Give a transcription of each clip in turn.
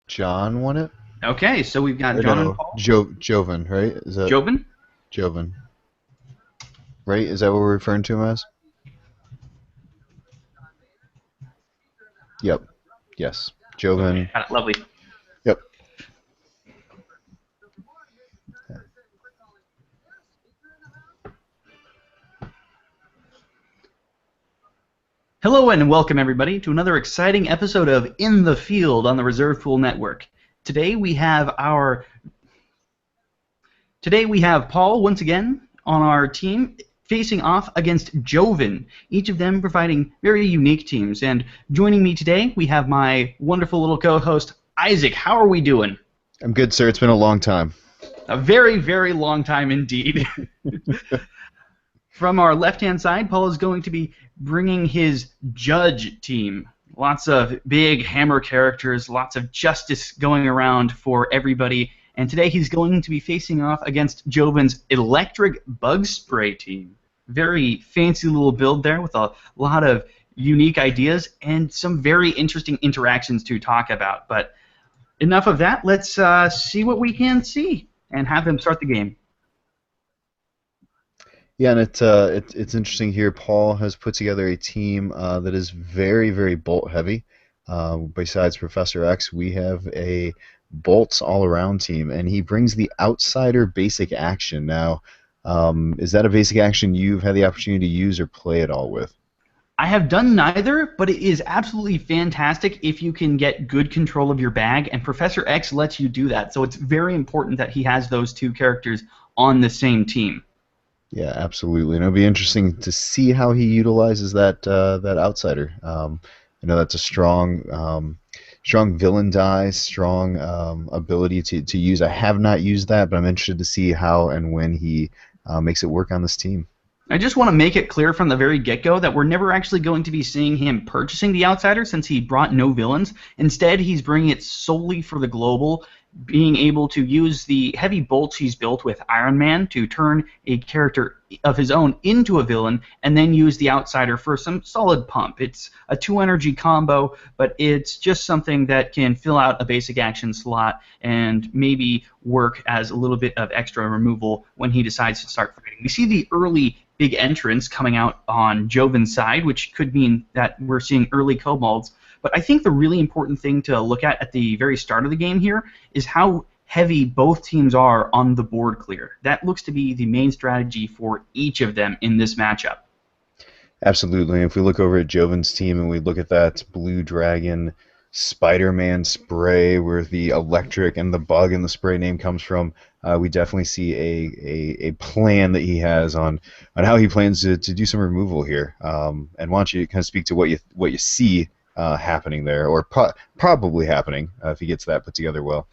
John won it? Okay, so we've got Or John and no, Paul. Joven, right? Is that Joven? Joven? Right? Is that what we're referring to him as? Yep. Yes. Okay, Joven. got it. Lovely. Yep. Hello and welcome everybody to another exciting episode of In the Field on the Reserve Pool Network. Today we have Paul once again on our team facing off against Joven, each of them providing very unique teams. And joining me today, we have my wonderful little co-host Isaac. How are we doing? I'm good, sir. It's been a long time. A very, very long time indeed. From our left-hand side, Paul is going to be bringing his judge team. Lots of big hammer characters, lots of justice going around for everybody. And today he's going to be facing off against Joven's electric bug spray team. Very fancy little build there with a lot of unique ideas and some very interesting interactions to talk about. But enough of that. Let's see what we can see and have them start the game. Yeah, and it's interesting here. Paul has put together a team that is very, very bolt heavy. Besides Professor X, we have a bolts all around team, and he brings the outsider basic action. Now, is that a basic action you've had the opportunity to use or play at all with? I have done neither, but it is absolutely fantastic if you can get good control of your bag, and Professor X lets you do that. So it's very important that he has those two characters on the same team. Yeah, absolutely. And it'll be interesting to see how he utilizes that outsider. I know that's a strong villain die, strong ability to use. I have not used that, but I'm interested to see how and when he makes it work on this team. I just want to make it clear from the very get-go that we're never actually going to be seeing him purchasing the Outsider since he brought no villains. Instead, he's bringing it solely for the global, being able to use the heavy bolts he's built with Iron Man to turn a character of his own into a villain, and then use the Outsider for some solid pump. It's a 2-energy combo, but it's just something that can fill out a basic action slot and maybe work as a little bit of extra removal when he decides to start fighting. We see the early big entrance coming out on Joven's side, which could mean that we're seeing early kobolds. But I think the really important thing to look at the very start of the game here is how heavy both teams are on the board clear. That looks to be the main strategy for each of them in this matchup. Absolutely. If we look over at Joven's team and we look at that Blue Dragon Spider-Man spray where the electric and the bug and the spray name comes from, we definitely see a plan that he has on how he plans to do some removal here. And why don't you kind of speak to what you see happening there, or probably happening if he gets that put together well.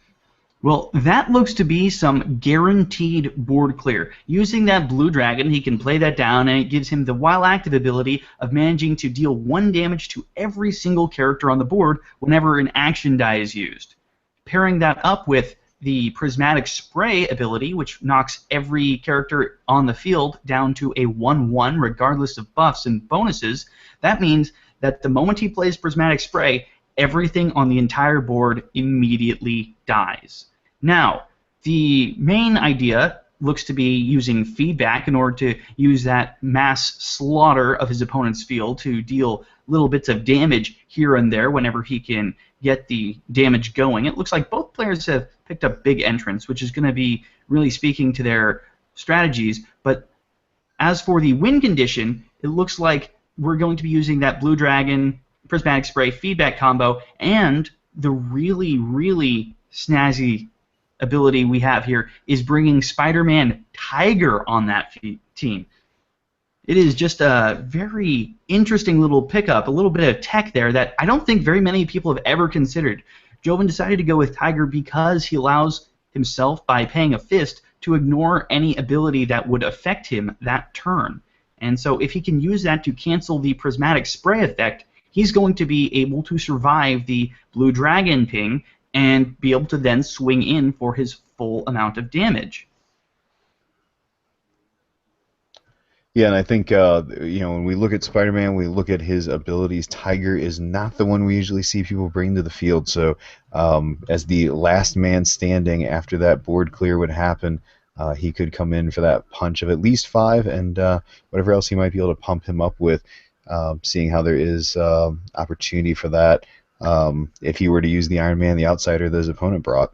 Well, that looks to be some guaranteed board clear. Using that Blue Dragon, he can play that down, and it gives him the while active ability of managing to deal 1 damage to every single character on the board whenever an action die is used. Pairing that up with the Prismatic Spray ability, which knocks every character on the field down to a 1/1 regardless of buffs and bonuses, that means that the moment he plays Prismatic Spray, everything on the entire board immediately dies. Now, the main idea looks to be using feedback in order to use that mass slaughter of his opponent's field to deal little bits of damage here and there whenever he can get the damage going. It looks like both players have picked up big entrance, which is going to be really speaking to their strategies. But as for the win condition, it looks like we're going to be using that Blue Dragon Prismatic Spray feedback combo and the really, really snazzy ability we have here is bringing Spider-Man Tiger on that team. It is just a very interesting little pickup, a little bit of tech there that I don't think very many people have ever considered. Joven decided to go with Tiger because he allows himself, by paying a fist, to ignore any ability that would affect him that turn. And so if he can use that to cancel the Prismatic Spray effect, he's going to be able to survive the Blue Dragon ping and be able to then swing in for his full amount of damage. Yeah, and I think when we look at Spider-Man, we look at his abilities. Tiger is not the one we usually see people bring to the field. So, as the last man standing after that board clear would happen, he could come in for that punch of at least five, and whatever else he might be able to pump him up with. Seeing how there is opportunity for that, if he were to use the Iron Man, the outsider that his opponent brought.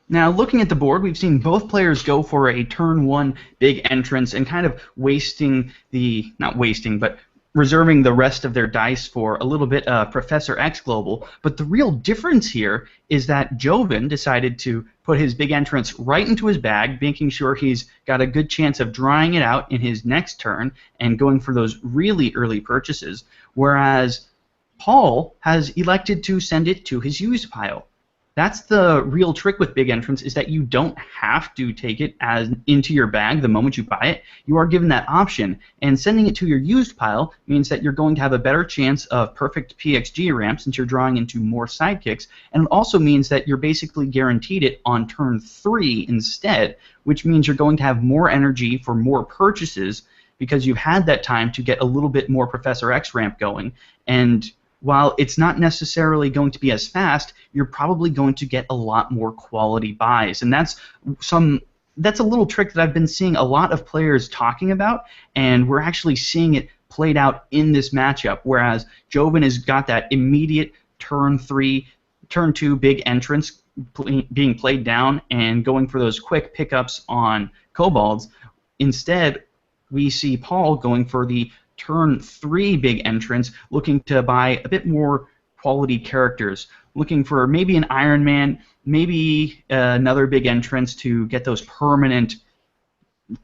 Now, looking at the board, we've seen both players go for a turn one big entrance and kind of wasting the, not wasting, but reserving the rest of their dice for a little bit of Professor X Global. But the real difference here is that Joven decided to put his big entrance right into his bag, making sure he's got a good chance of drawing it out in his next turn and going for those really early purchases, whereas Paul has elected to send it to his used pile. That's the real trick with big entrance, is that you don't have to take it as into your bag the moment you buy it. You are given that option, and sending it to your used pile means that you're going to have a better chance of perfect PXG ramp since you're drawing into more sidekicks, and it also means that you're basically guaranteed it on turn 3 instead, which means you're going to have more energy for more purchases because you've had that time to get a little bit more Professor X ramp going, and while it's not necessarily going to be as fast, you're probably going to get a lot more quality buys. And that's a little trick that I've been seeing a lot of players talking about, and we're actually seeing it played out in this matchup, whereas Joven has got that immediate turn 2 big entrance being played down and going for those quick pickups on kobolds. Instead, we see Paul going for the turn 3 big entrance, looking to buy a bit more quality characters, looking for maybe an Iron Man, maybe another big entrance to get those permanent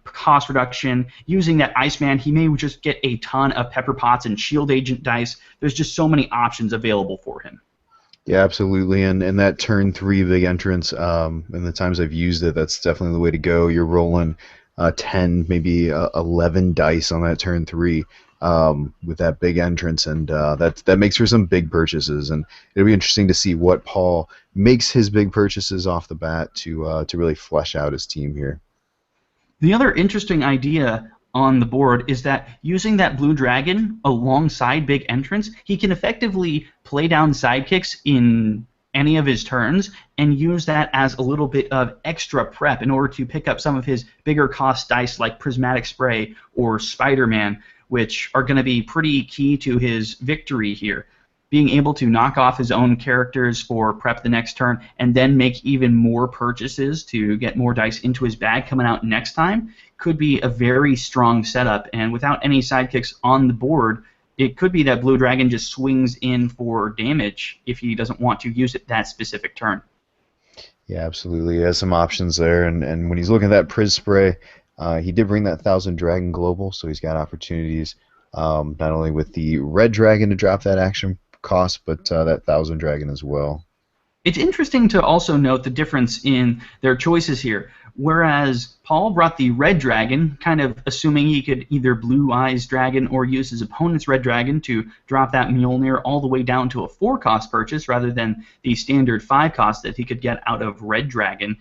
cost reduction. Using that Iceman, he may just get a ton of Pepper Pots and Shield Agent dice. There's just so many options available for him. Yeah, absolutely. And that turn 3 big entrance, and the times I've used it, that's definitely the way to go. You're rolling 10, maybe 11 dice on that turn 3 with that big entrance, and that makes for some big purchases. And it'll be interesting to see what Paul makes his big purchases off the bat to really flesh out his team here. The other interesting idea on the board is that using that blue dragon alongside big entrance, he can effectively play down sidekicks in any of his turns and use that as a little bit of extra prep in order to pick up some of his bigger cost dice like Prismatic Spray or Spider-Man, which are going to be pretty key to his victory here. Being able to knock off his own characters for prep the next turn and then make even more purchases to get more dice into his bag coming out next time could be a very strong setup. And without any sidekicks on the board, it could be that Blue Dragon just swings in for damage if he doesn't want to use it that specific turn. Yeah, absolutely. He has some options there, and when he's looking at that Priz Spray, he did bring that 1,000 Dragon Global, so he's got opportunities not only with the Red Dragon to drop that action cost, but that 1,000 Dragon as well. It's interesting to also note the difference in their choices here. Whereas Paul brought the red dragon, kind of assuming he could either blue eyes dragon or use his opponent's red dragon to drop that Mjolnir all the way down to a 4-cost purchase rather than the standard 5-cost that he could get out of red dragon.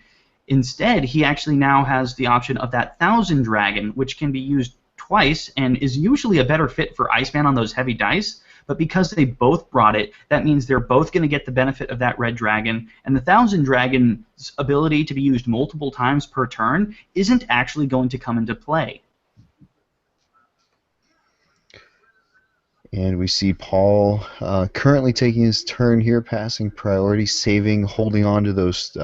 Instead, he actually now has the option of that 1,000 dragon, which can be used twice and is usually a better fit for Iceman on those heavy dice. But because they both brought it, that means they're both going to get the benefit of that red dragon, and the 1,000 dragon's ability to be used multiple times per turn isn't actually going to come into play. And we see Paul currently taking his turn here, passing priority, saving, holding on to those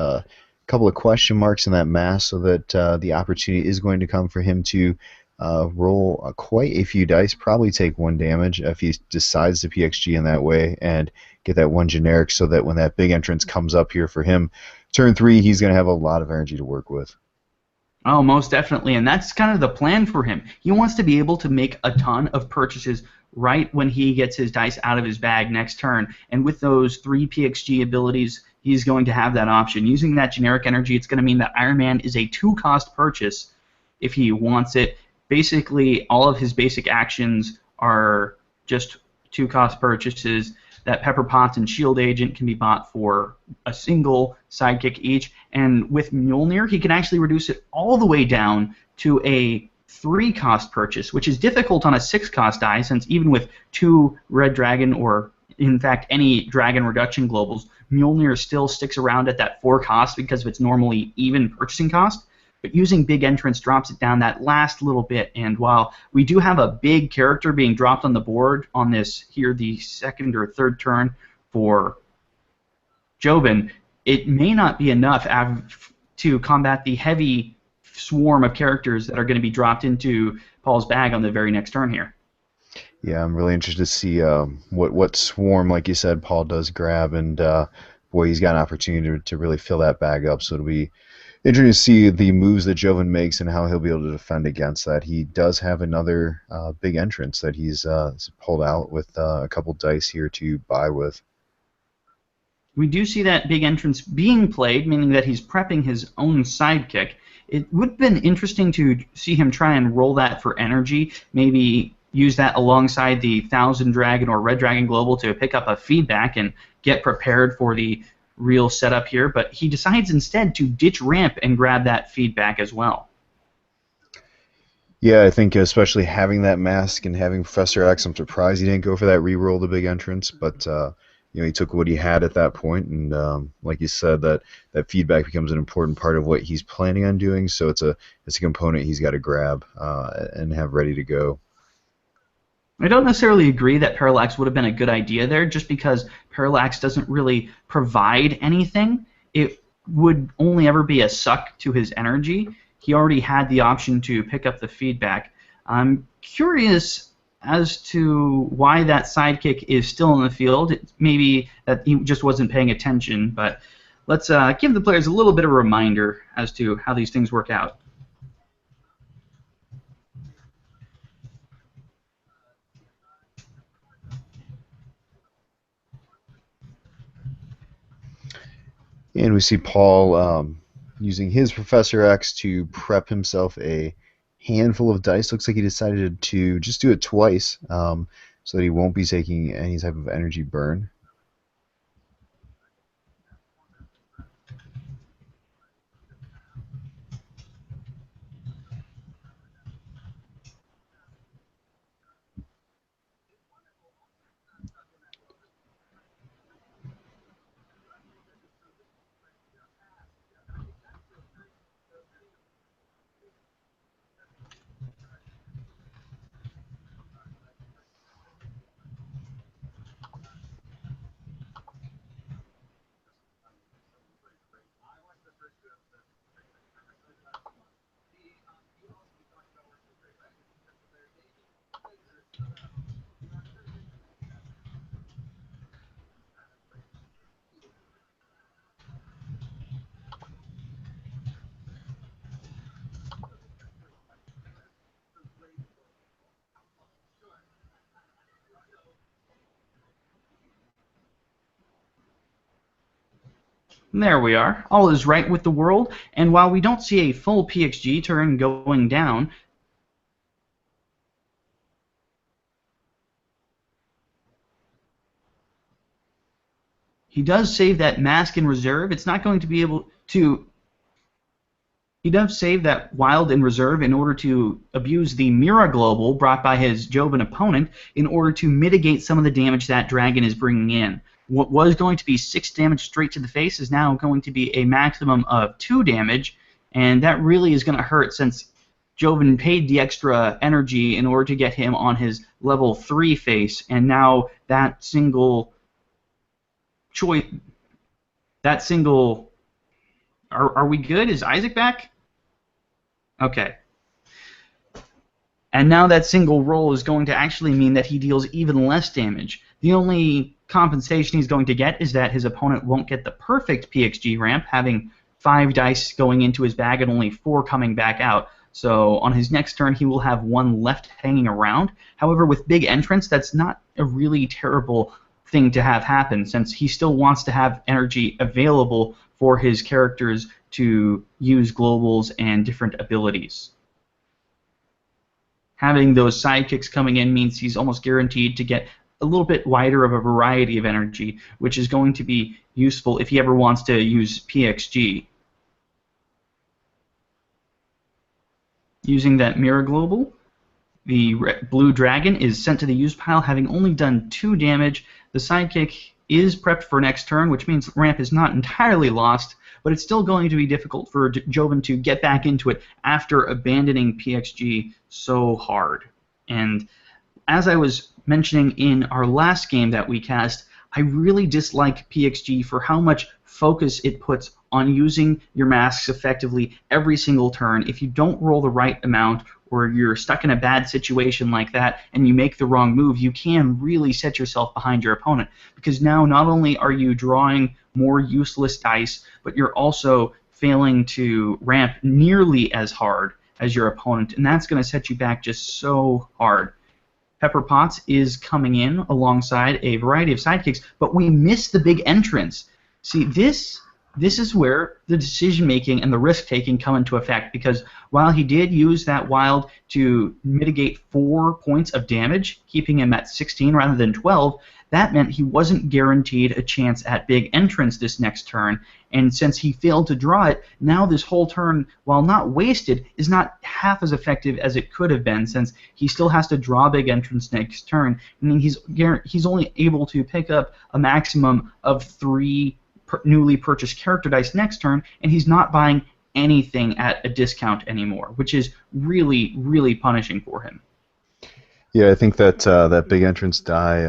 couple of question marks in that mass so that the opportunity is going to come for him to roll quite a few dice, probably take 1 damage if he decides to PXG in that way and get that 1 generic so that when that big entrance comes up here for him, turn 3, he's going to have a lot of energy to work with. Oh, most definitely, and that's kind of the plan for him. He wants to be able to make a ton of purchases right when he gets his dice out of his bag next turn, and with those 3 PXG abilities, he's going to have that option. Using that generic energy, it's going to mean that Iron Man is a 2-cost purchase if he wants it. Basically, all of his basic actions are just 2-cost purchases. That Pepper Potts and Shield Agent can be bought for a single sidekick each. And with Mjolnir, he can actually reduce it all the way down to a 3-cost purchase, which is difficult on a 6-cost die, since even with 2 Red Dragon, or in fact any Dragon Reduction globals, Mjolnir still sticks around at that 4 cost because of its normally even purchasing cost. But using Big Entrance drops it down that last little bit, and while we do have a big character being dropped on the board on this here, the second or third turn for Joven, it may not be enough to combat the heavy swarm of characters that are going to be dropped into Paul's bag on the very next turn here. Yeah, I'm really interested to see what swarm, like you said, Paul does grab, and boy, he's got an opportunity to really fill that bag up. So it'll be interesting to see the moves that Joven makes and how he'll be able to defend against that. He does have another big entrance that he's pulled out with a couple dice here to buy with. We do see that big entrance being played, meaning that he's prepping his own sidekick. It would have been interesting to see him try and roll that for energy, maybe use that alongside the 1000 Dragon or Red Dragon Global to pick up a feedback and get prepared for the real setup here, but he decides instead to ditch ramp and grab that feedback as well. Yeah, I think especially having that mask and having Professor X, I'm surprised he didn't go for that reroll the big entrance, but he took what he had at that point, and like you said, that feedback becomes an important part of what he's planning on doing. So it's a component he's got to grab and have ready to go. I don't necessarily agree that Parallax would have been a good idea there, just because Parallax doesn't really provide anything. It would only ever be a suck to his energy. He already had the option to pick up the feedback. I'm curious as to why that sidekick is still in the field. Maybe that he just wasn't paying attention, but let's give the players a little bit of a reminder as to how these things work out. And we see Paul using his Professor X to prep himself a handful of dice. Looks like he decided to just do it twice so that he won't be taking any type of energy burn. There we are. All is right with the world, and while we don't see a full PXG turn going down, he does save that mask in reserve. It's not going to be able to... He does save that wild in reserve in order to abuse the Mira Global brought by his Joven opponent in order to mitigate some of the damage that Dragon is bringing in. What was going to be 6 damage straight to the face is now going to be a maximum of 2 damage, and that really is going to hurt since Joven paid the extra energy in order to get him on his level 3 face, and now that single choice... That single... Are we good? Is Isaac back? Okay. And now that single roll is going to actually mean that he deals even less damage. The only compensation he's going to get is that his opponent won't get the perfect PXG ramp, having 5 dice going into his bag and only 4 coming back out. So on his next turn, he will have 1 left hanging around. However, with Big Entrance, that's not a really terrible thing to have happen, since he still wants to have energy available for his characters to use globals and different abilities. Having those sidekicks coming in means he's almost guaranteed to get a little bit wider of a variety of energy, which is going to be useful if he ever wants to use PXG. Using that mirror global, the blue dragon is sent to the use pile, having only done 2 damage. The sidekick is prepped for next turn, which means ramp is not entirely lost, but it's still going to be difficult for Joven to get back into it after abandoning PXG so hard. And as I was mentioning in our last game that we cast, I really dislike PXG for how much focus it puts on using your masks effectively every single turn. If you don't roll the right amount, or you're stuck in a bad situation like that and you make the wrong move, you can really set yourself behind your opponent, because now not only are you drawing more useless dice, but you're also failing to ramp nearly as hard as your opponent, and that's going to set you back just so hard. Pepper Potts is coming in alongside a variety of sidekicks, but we miss the big entrance. See, this is where the decision making and the risk taking come into effect, because while he did use that wild to mitigate 4 points of damage, keeping him at 16 rather than 12, that meant he wasn't guaranteed a chance at big entrance this next turn. And since he failed to draw it, now this whole turn, while not wasted, is not half as effective as it could have been, since he still has to draw big entrance next turn. And he's only able to pick up a maximum of 3 newly purchased character dice next turn, and he's not buying anything at a discount anymore, which is really, really punishing for him. Yeah, I think that that big entrance die,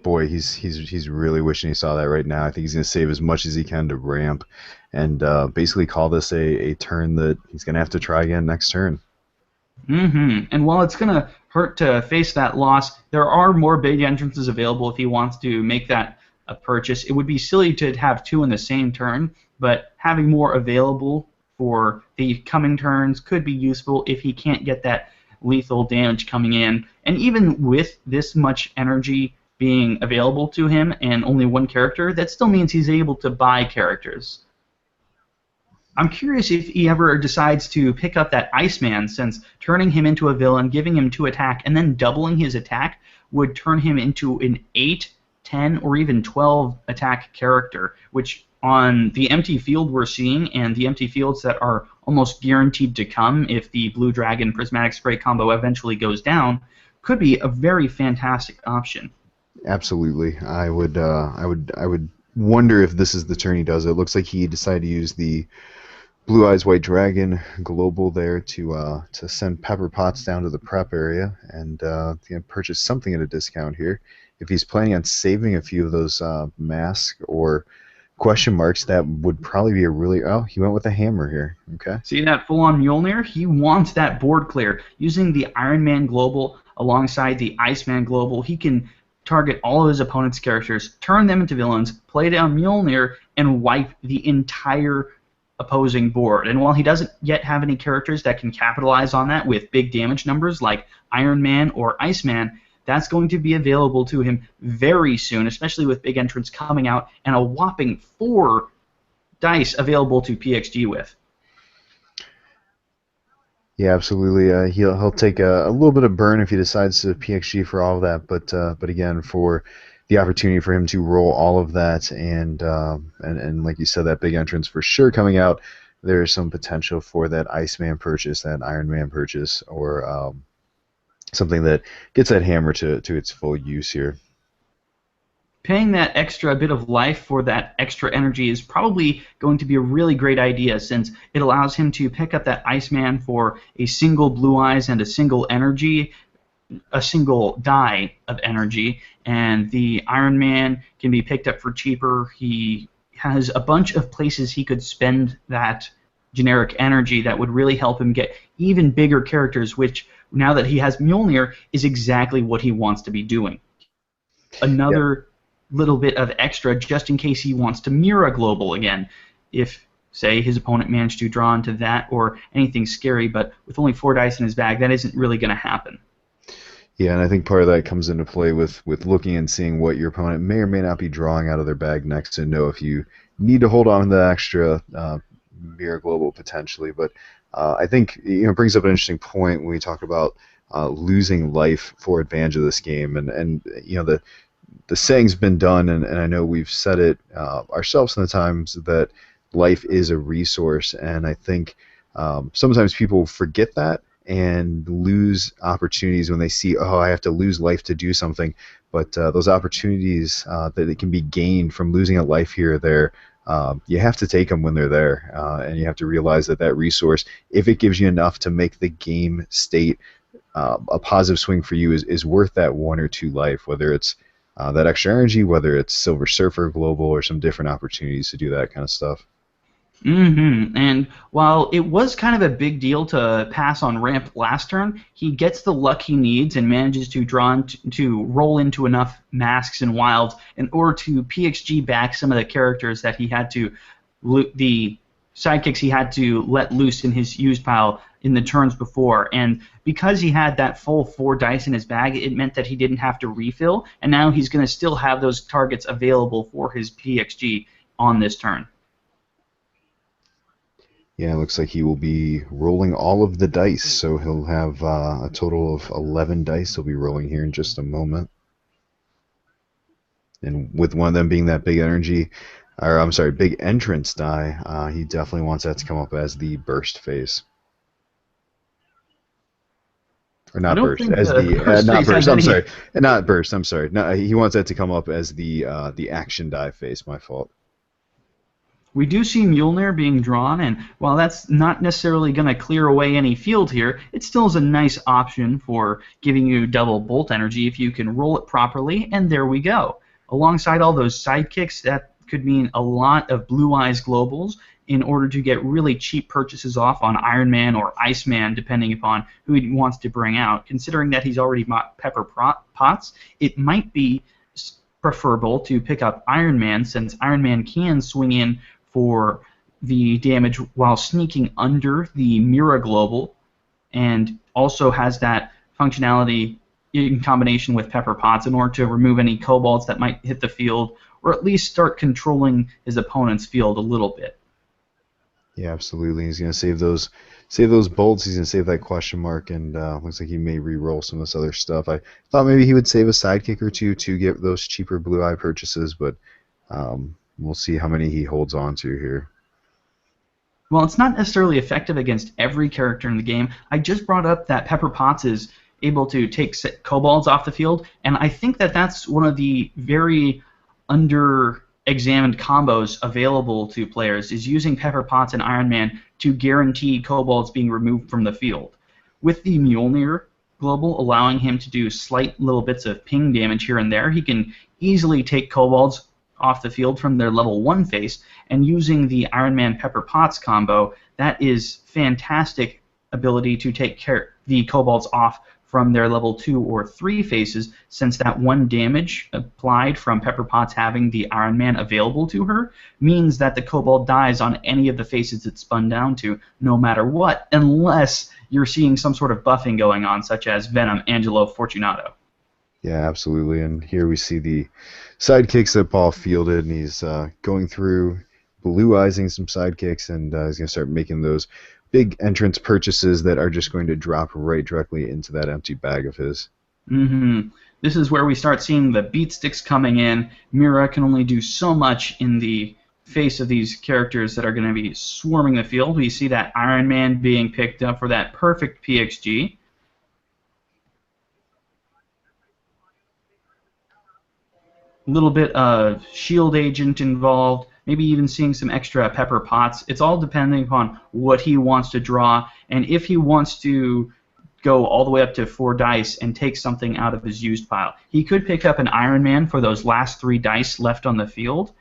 boy, he's really wishing he saw that right now. I think he's going to save as much as he can to ramp, and basically call this a turn that he's going to have to try again next turn. And while it's going to hurt to face that loss, there are more big entrances available if he wants to make that a purchase. It would be silly to have 2 in the same turn, but having more available for the coming turns could be useful if he can't get that lethal damage coming in. And even with this much energy being available to him and only 1 character, that still means he's able to buy characters. I'm curious if he ever decides to pick up that Iceman, since turning him into a villain, giving him 2 attack, and then doubling his attack would turn him into an 8, 10, or even 12 attack character, which on the empty field we're seeing, and the empty fields that are almost guaranteed to come if the Blue Dragon Prismatic Spray combo eventually goes down, could be a very fantastic option. Absolutely, I would wonder if this is the turn he does it. It looks like he decided to use the Blue Eyes White Dragon global there to send Pepper Potts down to the prep area and purchase something at a discount here. If he's planning on saving a few of those masks or question marks, that would probably be a really... Oh, he went with a hammer here. Okay. See that full-on Mjolnir? He wants that board clear. Using the Iron Man global alongside the Iceman global, he can target all of his opponent's characters, turn them into villains, play down Mjolnir, and wipe the entire opposing board. And while he doesn't yet have any characters that can capitalize on that with big damage numbers like Iron Man or Iceman, that's going to be available to him very soon, especially with big entrants coming out and a whopping 4 dice available to PXG with. Yeah, absolutely. He'll take a little bit of burn if he decides to PXG for all of that, but again, for the opportunity for him to roll all of that and like you said, that big entrance for sure coming out, there is some potential for that Iceman purchase, that Iron Man purchase, or something that gets that hammer to its full use here. Paying that extra bit of life for that extra energy is probably going to be a really great idea, since it allows him to pick up that Iceman for a single Blue Eyes and a single energy, a single die of energy, and the Iron Man can be picked up for cheaper. He has a bunch of places he could spend that generic energy that would really help him get even bigger characters, which, now that he has Mjolnir, is exactly what he wants to be doing. Another little bit of extra just in case he wants to mirror a global again. If, say, his opponent managed to draw into that or anything scary, but with only 4 dice in his bag, that isn't really going to happen. Yeah, and I think part of that comes into play with looking and seeing what your opponent may or may not be drawing out of their bag next to know if you need to hold on to the extra mirror global potentially. But I think it brings up an interesting point when we talk about losing life for advantage of this game, and the saying's been done, and I know we've said it ourselves in the times that life is a resource, and I think sometimes people forget that, and lose opportunities when they see, oh, I have to lose life to do something. But those opportunities that it can be gained from losing a life here or there, you have to take them when they're there, and you have to realize that that resource, if it gives you enough to make the game state a positive swing for you, is worth that 1 or 2 life, whether it's that extra energy, whether it's Silver Surfer Global or some different opportunities to do that kind of stuff. And while it was kind of a big deal to pass on ramp last turn, he gets the luck he needs and manages to to roll into enough masks and wilds in order to PXG back some of the characters that he had to, the sidekicks he had to let loose in his use pile in the turns before. And because he had that full 4 dice in his bag, it meant that he didn't have to refill, and now he's going to still have those targets available for his PXG on this turn. Yeah, it looks like he will be rolling all of the dice, so he'll have a total of 11 dice he'll be rolling here in just a moment. And with one of them being that big energy, or I'm sorry, big entrance die, he definitely wants that to come up as the burst phase. Or I not don't burst, think as the First not Phase burst. has I'm any. sorry, not burst. I'm sorry. No, he wants that to come up as the action die phase. My fault. We do see Mjolnir being drawn, and while that's not necessarily going to clear away any field here, it still is a nice option for giving you double bolt energy if you can roll it properly, and there we go. Alongside all those sidekicks, that could mean a lot of Blue Eyes Globals in order to get really cheap purchases off on Iron Man or Iceman, depending upon who he wants to bring out. Considering that he's already bought Pepper Pots, it might be preferable to pick up Iron Man, since Iron Man can swing in for the damage while sneaking under the Mira Global, and also has that functionality in combination with Pepper Potts in order to remove any kobolds that might hit the field, or at least start controlling his opponent's field a little bit. Yeah, absolutely. He's gonna save those bolts. He's gonna save that question mark, and looks like he may re-roll some of this other stuff. I thought maybe he would save a sidekick or two to get those cheaper blue eye purchases, but we'll see how many he holds on to here. While it's not necessarily effective against every character in the game, I just brought up that Pepper Potts is able to take kobolds off the field, and I think that that's one of the very under-examined combos available to players, is using Pepper Potts and Iron Man to guarantee kobolds being removed from the field. With the Mjolnir global allowing him to do slight little bits of ping damage here and there, he can easily take kobolds off the field from their level 1 face, and using the Iron Man Pepper Potts combo, that is fantastic ability to take the kobolds off from their level 2 or 3 faces, since that 1 damage applied from Pepper Potts having the Iron Man available to her means that the kobold dies on any of the faces it's spun down to, no matter what, unless you're seeing some sort of buffing going on, such as Venom, Angelo, Fortunato. Yeah, absolutely. And here we see the sidekicks that Paul fielded, and he's going through blue-eyesing some sidekicks, and he's going to start making those big entrance purchases that are just going to drop right directly into that empty bag of his. This is where we start seeing the beat sticks coming in. Mira can only do so much in the face of these characters that are going to be swarming the field. We see that Iron Man being picked up for that perfect PXG. A little bit of shield agent involved, maybe even seeing some extra Pepper Potts. It's all depending upon what he wants to draw, and if he wants to go all the way up to 4 dice and take something out of his used pile. He could pick up an Iron Man for those last 3 dice left on the field.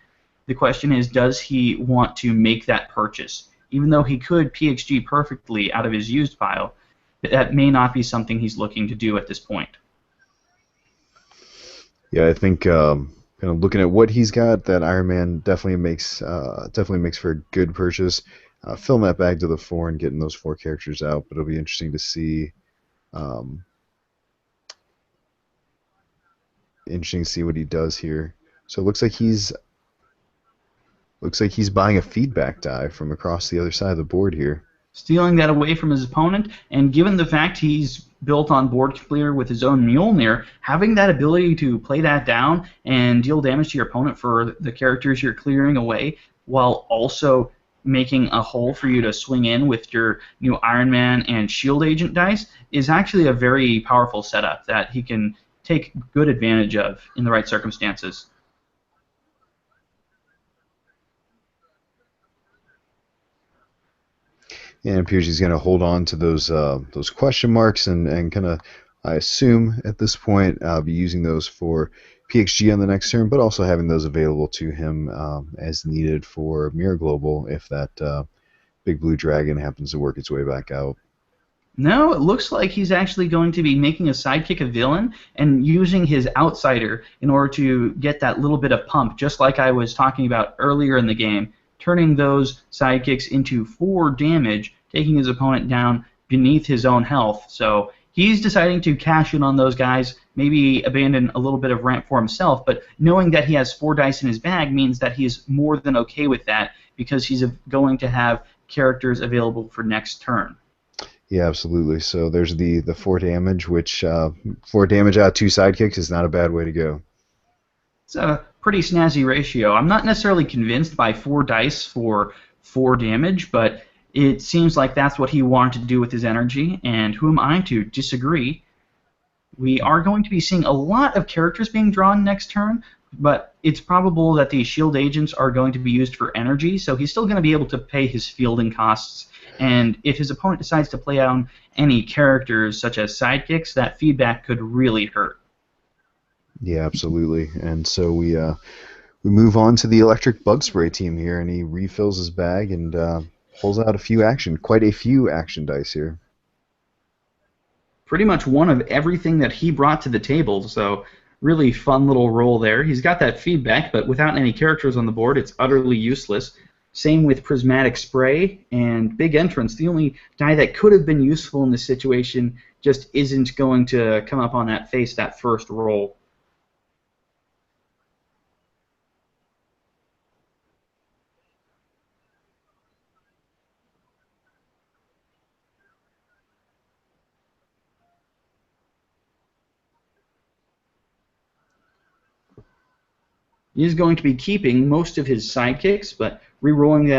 The question is, does he want to make that purchase? Even though he could PXG perfectly out of his used pile, that may not be something he's looking to do at this point. Yeah, I think kind of looking at what he's got, that Iron Man definitely makes for a good purchase. Filling that bag to the 4 and getting those 4 characters out, but it'll be interesting to see. Um, Interesting to see what he does here. So it looks like he's buying a feedback die from across the other side of the board here. Stealing that away from his opponent, and given the fact he's built on board clear with his own Mjolnir, having that ability to play that down and deal damage to your opponent for the characters you're clearing away, while also making a hole for you to swing in with your new Iron Man and Shield Agent dice is actually a very powerful setup that he can take good advantage of in the right circumstances. And it appears he's going to hold on to those question marks and kind of, I assume at this point, be using those for PXG on the next turn, but also having those available to him as needed for Mirror Global if that big blue dragon happens to work its way back out. No, it looks like he's actually going to be making a sidekick a villain and using his outsider in order to get that little bit of pump, just like I was talking about earlier in the game, turning those sidekicks into 4 damage, taking his opponent down beneath his own health. So he's deciding to cash in on those guys, maybe abandon a little bit of ramp for himself, but knowing that he has 4 dice in his bag means that he is more than okay with that because he's going to have characters available for next turn. Yeah, absolutely. So there's the 4 damage, which 4 damage out of 2 sidekicks is not a bad way to go. It's a pretty snazzy ratio. I'm not necessarily convinced by 4 dice for 4 damage, but it seems like that's what he wanted to do with his energy, and who am I to disagree? We are going to be seeing a lot of characters being drawn next turn, but it's probable that the shield agents are going to be used for energy, so he's still going to be able to pay his fielding costs. And if his opponent decides to play on any characters such as sidekicks, that feedback could really hurt. Yeah, absolutely. And so we move on to the electric bug spray team here, and he refills his bag and pulls out quite a few action dice here. Pretty much one of everything that he brought to the table, so really fun little roll there. He's got that feedback, but without any characters on the board, it's utterly useless. Same with Prismatic Spray and Big Entrance. The only die that could have been useful in this situation just isn't going to come up on that face that first roll. He's going to be keeping most of his sidekicks, but re-rolling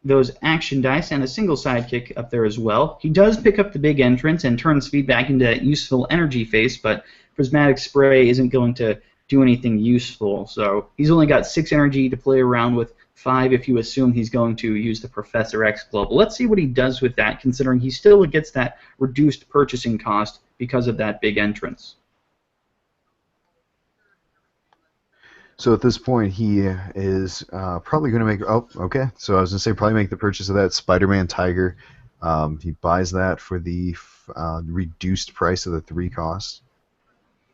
those action dice and a single sidekick up there as well. He does pick up the Big Entrance and turns feedback into that useful energy face, but Prismatic Spray isn't going to do anything useful. So he's only got 6 energy to play around with, 5 if you assume he's going to use the Professor X Global. Let's see what he does with that, considering he still gets that reduced purchasing cost because of that Big Entrance. So at this point, he is probably going to make. Oh, okay. So I was going to say probably make the purchase of that Spider-Man Tiger. He buys that for the reduced price of the 3 costs.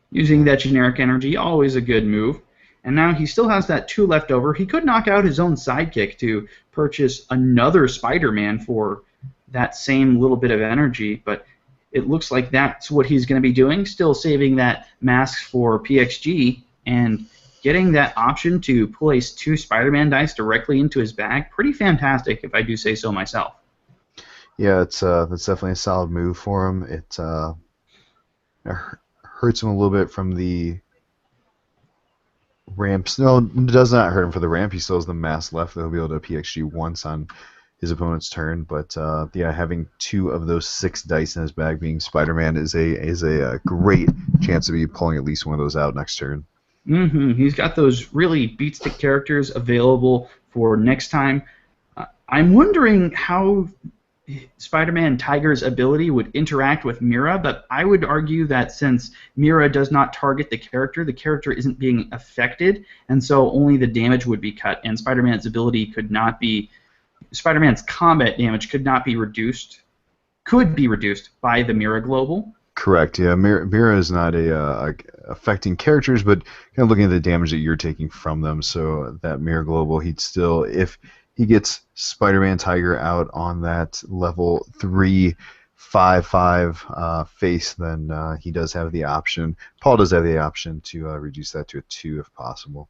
Using that generic energy, always a good move. And now he still has that 2 left over. He could knock out his own sidekick to purchase another Spider-Man for that same little bit of energy, but it looks like that's what he's going to be doing, still saving that mask for PXG and getting that option to place 2 Spider-Man dice directly into his bag. Pretty fantastic, if I do say so myself. Yeah, that's definitely a solid move for him. It hurts him a little bit from the ramps. No, it does not hurt him for the ramp. He still has the mass left that he'll be able to PXG once on his opponent's turn. But yeah, having 2 of those 6 dice in his bag being Spider-Man is a great chance to be pulling at least one of those out next turn. He's got those really beatstick characters available for next time. I'm wondering how Spider-Man Tiger's ability would interact with Mira, but I would argue that since Mira does not target the character isn't being affected, and so only the damage would be cut, and Spider-Man's ability could not be... Spider-Man's combat damage could be reduced by the Mira Global. Correct. Yeah, Mira is not affecting characters, but kind of looking at the damage that you're taking from them. So that Mira Global, he'd still, if he gets Spider-Man Tiger out on that level 3, 5/5 face, then he does have the option. Paul does have the option to reduce that to a 2 if possible.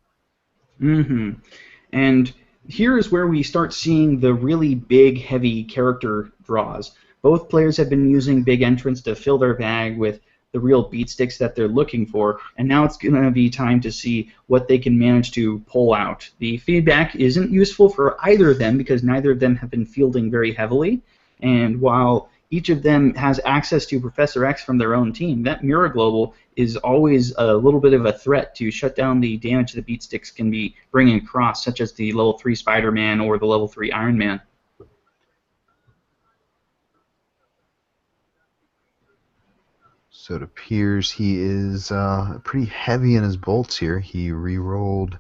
And here is where we start seeing the really big, heavy character draws. Both players have been using Big Entrance to fill their bag with the real beat sticks that they're looking for, and now it's going to be time to see what they can manage to pull out. The feedback isn't useful for either of them because neither of them have been fielding very heavily, and while each of them has access to Professor X from their own team, that Mirror Global is always a little bit of a threat to shut down the damage the beat sticks can be bringing across, such as the level 3 Spider-Man or the level 3 Iron Man. So it appears he is pretty heavy in his bolts here. He re-rolled.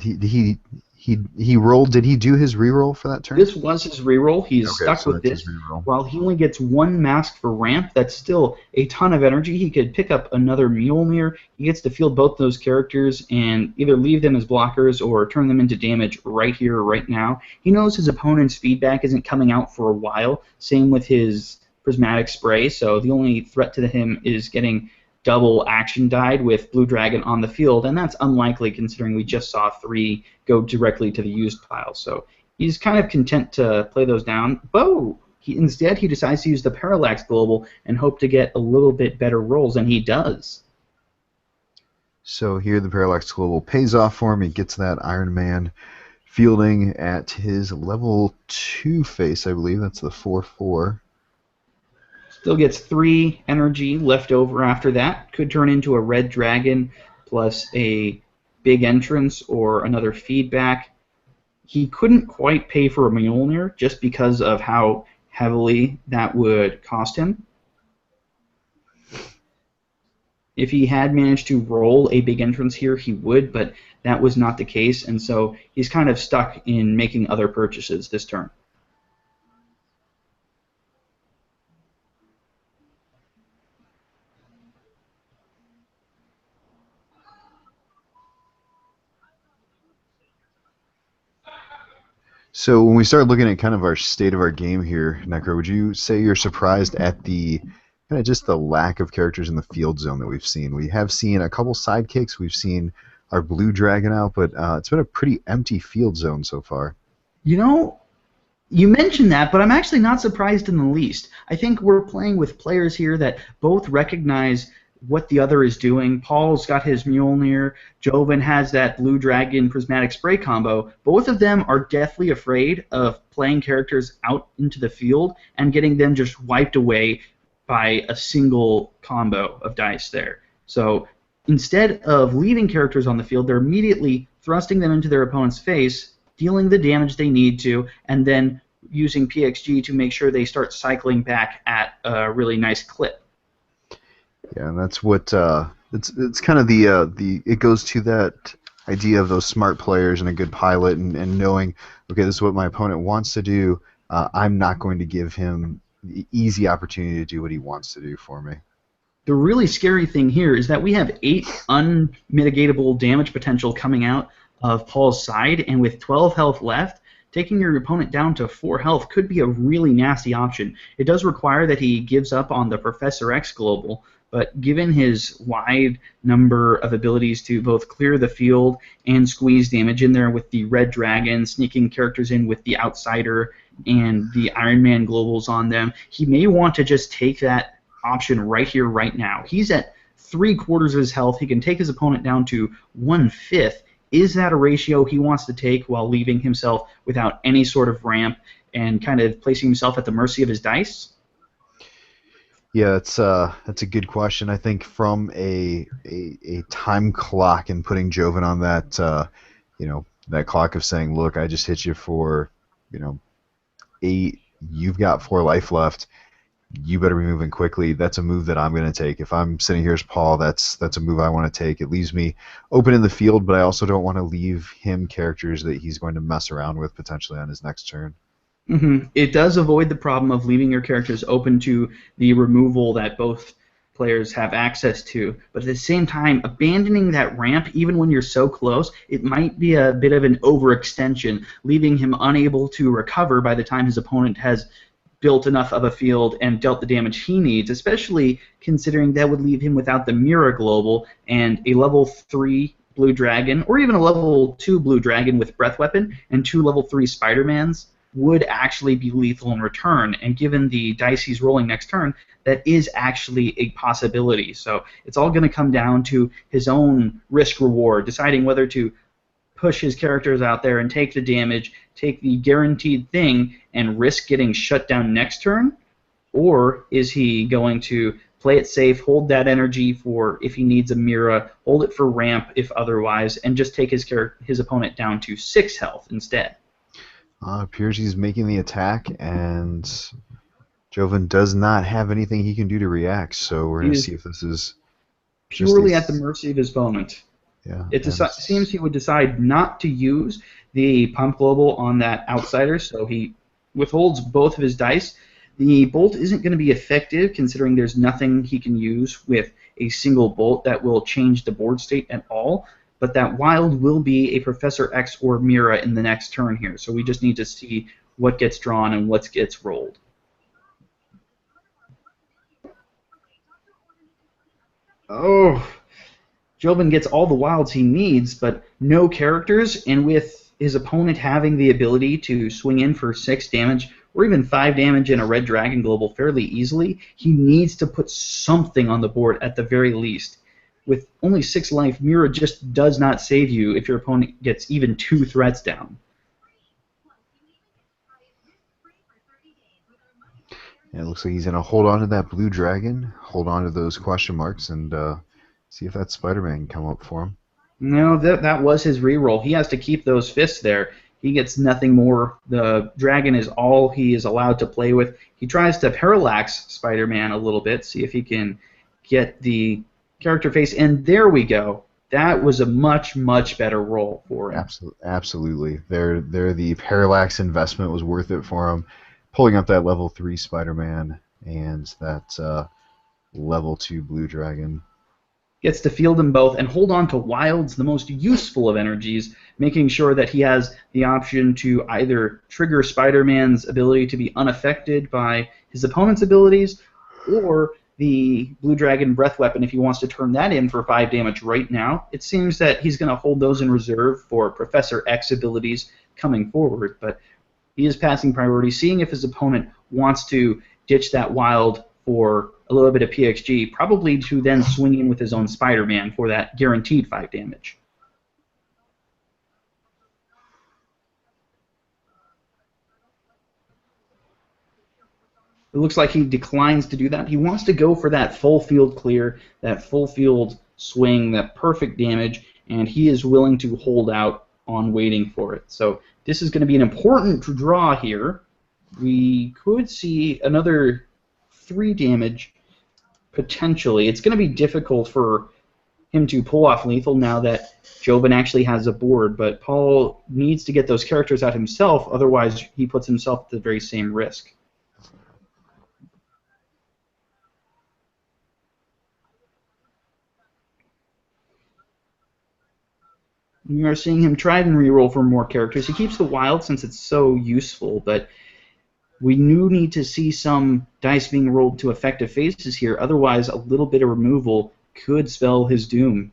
He rolled. Did he do his re-roll for that turn? This was his reroll. He's Okay, stuck so with that's his this. re-roll. While he only gets one mask for ramp, that's still a ton of energy. He could pick up another Mjolnir. He gets to field both those characters and either leave them as blockers or turn them into damage right here, right now. He knows his opponent's feedback isn't coming out for a while. Same with his prismatic spray. So the only threat to him is getting double action died with Blue Dragon on the field, and that's unlikely considering we just saw 3 go directly to the used pile. So he's kind of content to play those down. Instead, he decides to use the Parallax Global and hope to get a little bit better rolls, and he does. So here the Parallax Global pays off for him. He gets that Iron Man fielding at his level 2 face, I believe. That's the 4/4. Still gets 3 energy left over after that. Could turn into a red dragon plus a big entrance or another feedback. He couldn't quite pay for a Mjolnir just because of how heavily that would cost him. If he had managed to roll a big entrance here, he would, but that was not the case, and so he's kind of stuck in making other purchases this turn. So when we start looking at kind of our state of our game here, Necro, would you say you're surprised at the kind of just the lack of characters in the field zone that we've seen? We have seen a couple sidekicks. We've seen our Blue Dragon out, but it's been a pretty empty field zone so far. You know, you mentioned that, but I'm actually not surprised in the least. I think we're playing with players here that both recognize what the other is doing. Paul's got his Mjolnir. Joven has that Blue Dragon Prismatic Spray combo. Both of them are deathly afraid of playing characters out into the field and getting them just wiped away by a single combo of dice there. So instead of leaving characters on the field, they're immediately thrusting them into their opponent's face, dealing the damage they need to, and then using PXG to make sure they start cycling back at a really nice clip. Yeah, and that's what it's kind of the it goes to that idea of those smart players and a good pilot and knowing, okay, this is what my opponent wants to do. I'm not going to give him the easy opportunity to do what he wants to do for me. The really scary thing here is that we have 8 unmitigatable damage potential coming out of Paul's side, and with 12 health left, taking your opponent down to 4 health could be a really nasty option. It does require that he gives up on the Professor X Global, but given his wide number of abilities to both clear the field and squeeze damage in there with the Red Dragon, sneaking characters in with the Outsider and the Iron Man Globals on them, he may want to just take that option right here, right now. He's at 3/4 of his health. He can take his opponent down to 1/5. Is that a ratio he wants to take while leaving himself without any sort of ramp and kind of placing himself at the mercy of his dice? Yeah, that's a good question. I think from a time clock and putting Joven on that that clock of saying, look, I just hit you for 8. You've got 4 life left. You better be moving quickly. That's a move that I'm going to take. If I'm sitting here as Paul, that's a move I want to take. It leaves me open in the field, but I also don't want to leave him characters that he's going to mess around with potentially on his next turn. It does avoid the problem of leaving your characters open to the removal that both players have access to, but at the same time, abandoning that ramp, even when you're so close, it might be a bit of an overextension, leaving him unable to recover by the time his opponent has built enough of a field and dealt the damage he needs, especially considering that would leave him without the Mirror Global and a level 3 Blue Dragon, or even a level 2 Blue Dragon with Breath Weapon, and 2 level 3 Spider-Mans would actually be lethal in return. And given the dice he's rolling next turn, that is actually a possibility. So it's all going to come down to his own risk reward, deciding whether to push his characters out there and take the damage, take the guaranteed thing, and risk getting shut down next turn, or is he going to play it safe, hold that energy for if he needs a Mira, hold it for ramp if otherwise, and just take his opponent down to 6 health instead? Appears he's making the attack, and Joven does not have anything he can do to react, so we're He going to is see if this is just purely at the mercy of his opponent. yeah. It seems he would decide not to use the pump global on that outsider, so he withholds both of his dice. The bolt isn't going to be effective considering there's nothing he can use with a single bolt that will change the board state at all, but that wild will be a Professor X or Mira in the next turn here, so we just need to see what gets drawn and what gets rolled. Oh, Joven gets all the wilds he needs, but no characters, and with his opponent having the ability to swing in for 6 damage or even 5 damage in a Red Dragon Global fairly easily, he needs to put something on the board at the very least. With only 6 life, Mira just does not save you if your opponent gets even 2 threats down. Yeah, it looks like he's going to hold on to that blue dragon, hold on to those question marks, and see if that Spider-Man can come up for him. No, that was his reroll. He has to keep those fists there. He gets nothing more. The dragon is all he is allowed to play with. He tries to parallax Spider-Man a little bit, see if he can get the character face, and there we go. That was a much, much better roll for him. Absolutely. There, the parallax investment was worth it for him. Pulling up that level 3 Spider-Man and that level 2 blue dragon. Gets to field them both and hold on to wilds, the most useful of energies, making sure that he has the option to either trigger Spider-Man's ability to be unaffected by his opponent's abilities, or the Blue Dragon Breath Weapon if he wants to turn that in for 5 damage right now. It seems that he's going to hold those in reserve for Professor X abilities coming forward, but he is passing priority, seeing if his opponent wants to ditch that wild for a little bit of PXG, probably to then swing in with his own Spider-Man for that guaranteed 5 damage. It looks like he declines to do that. He wants to go for that full field clear, that full field swing, that perfect damage, and he is willing to hold out on waiting for it. So this is going to be an important draw here. We could see another 3 damage potentially. It's going to be difficult for him to pull off lethal now that Joven actually has a board, but Paul needs to get those characters out himself, otherwise he puts himself at the very same risk. We are seeing him try and reroll for more characters. He keeps the wild since it's so useful, but we do need to see some dice being rolled to effective phases here. Otherwise, a little bit of removal could spell his doom.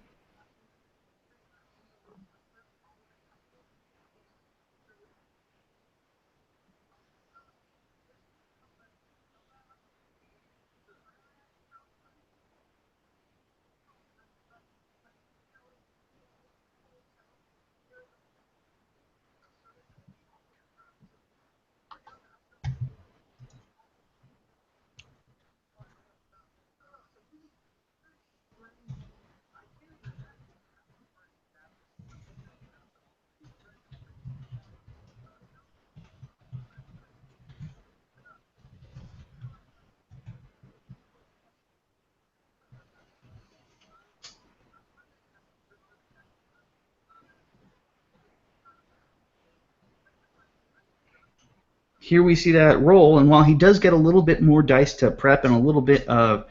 Here we see that roll, and while he does get a little bit more dice to prep and a little bit of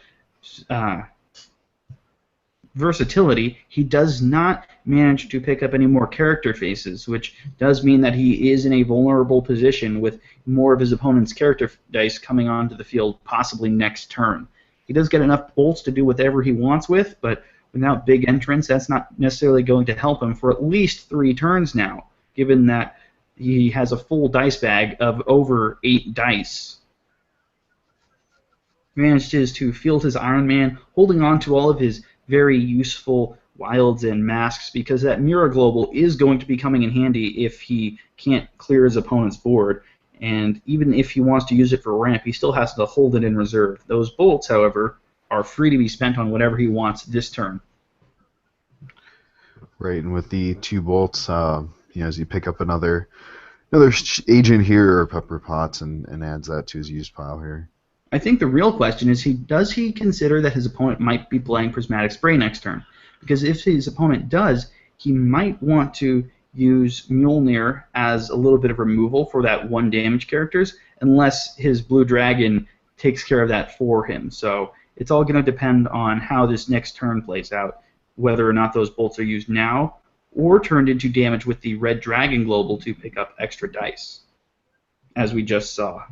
versatility, he does not manage to pick up any more character faces, which does mean that he is in a vulnerable position with more of his opponent's character dice coming onto the field possibly next turn. He does get enough bolts to do whatever he wants with, but without big entrance, that's not necessarily going to help him for at least 3 turns now, given that He has a full dice bag of over 8 dice. He manages to field his Iron Man, holding on to all of his very useful wilds and masks, because that Mirror Global is going to be coming in handy if he can't clear his opponent's board. And even if he wants to use it for ramp, he still has to hold it in reserve. Those bolts, however, are free to be spent on whatever he wants this turn. Right, and with the 2 bolts, as you pick up another agent here or Pepper Potts and adds that to his used pile here. I think the real question is, does he consider that his opponent might be playing Prismatic Spray next turn? Because if his opponent does, he might want to use Mjolnir as a little bit of removal for that 1 damage characters, unless his Blue Dragon takes care of that for him. So it's all going to depend on how this next turn plays out, whether or not those bolts are used now or turned into damage with the Red Dragon Global to pick up extra dice, as we just saw.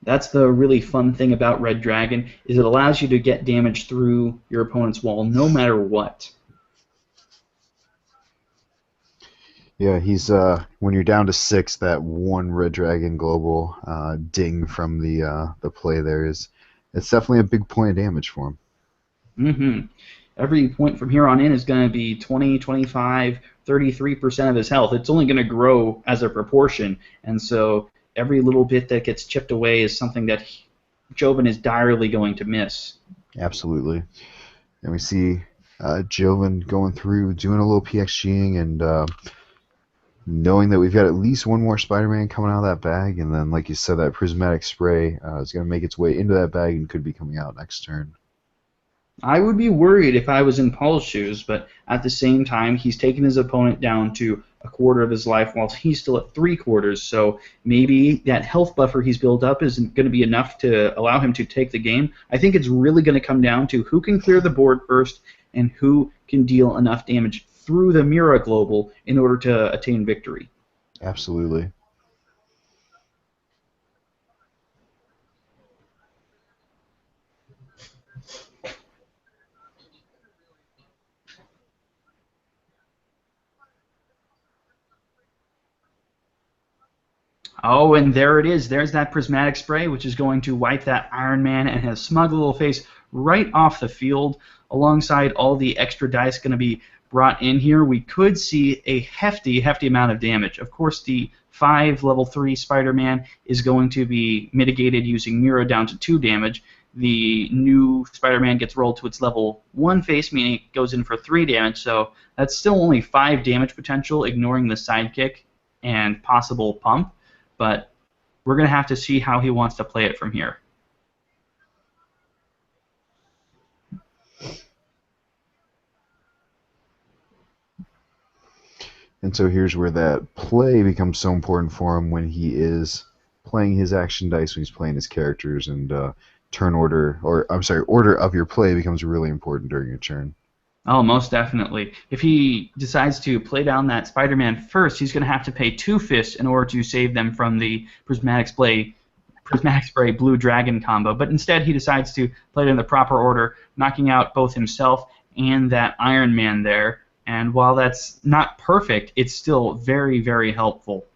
That's the really fun thing about Red Dragon, is it allows you to get damage through your opponent's wall no matter what. Yeah, he's when you're down to 6, that 1 Red Dragon Global ding from the play there it's definitely a big point of damage for him. Mm-hmm. Every point from here on in is going to be 20, 25, 33% of his health. It's only going to grow as a proportion, and so every little bit that gets chipped away is something that Joven is direly going to miss. Absolutely. And we see Joven going through, doing a little PXGing, and knowing that we've got at least 1 more Spider-Man coming out of that bag, and then, like you said, that Prismatic Spray is going to make its way into that bag and could be coming out next turn. I would be worried if I was in Paul's shoes, but at the same time, he's taken his opponent down to a quarter of his life while he's still at 3/4, so maybe that health buffer he's built up isn't going to be enough to allow him to take the game. I think it's really going to come down to who can clear the board first and who can deal enough damage through the Mira Global in order to attain victory. Absolutely. Oh, and there it is. There's that Prismatic Spray, which is going to wipe that Iron Man and his smug little face right off the field, alongside all the extra dice going to be brought in here. We could see a hefty amount of damage. Of course, the 5 level 3 Spider-Man is going to be mitigated using Mira down to 2 damage. The new Spider-Man gets rolled to its level 1 face, meaning it goes in for 3 damage, so that's still only 5 damage potential, ignoring the sidekick and possible pump. But we're going to have to see how he wants to play it from here. And so here's where that play becomes so important for him when he is playing his action dice, when he's playing his characters, and order of your play becomes really important during your turn. Oh, most definitely. If he decides to play down that Spider-Man first, he's going to have to pay 2 fists in order to save them from the Prismatic Spray Blue Dragon combo. But instead, he decides to play it in the proper order, knocking out both himself and that Iron Man there. And while that's not perfect, it's still very, very helpful.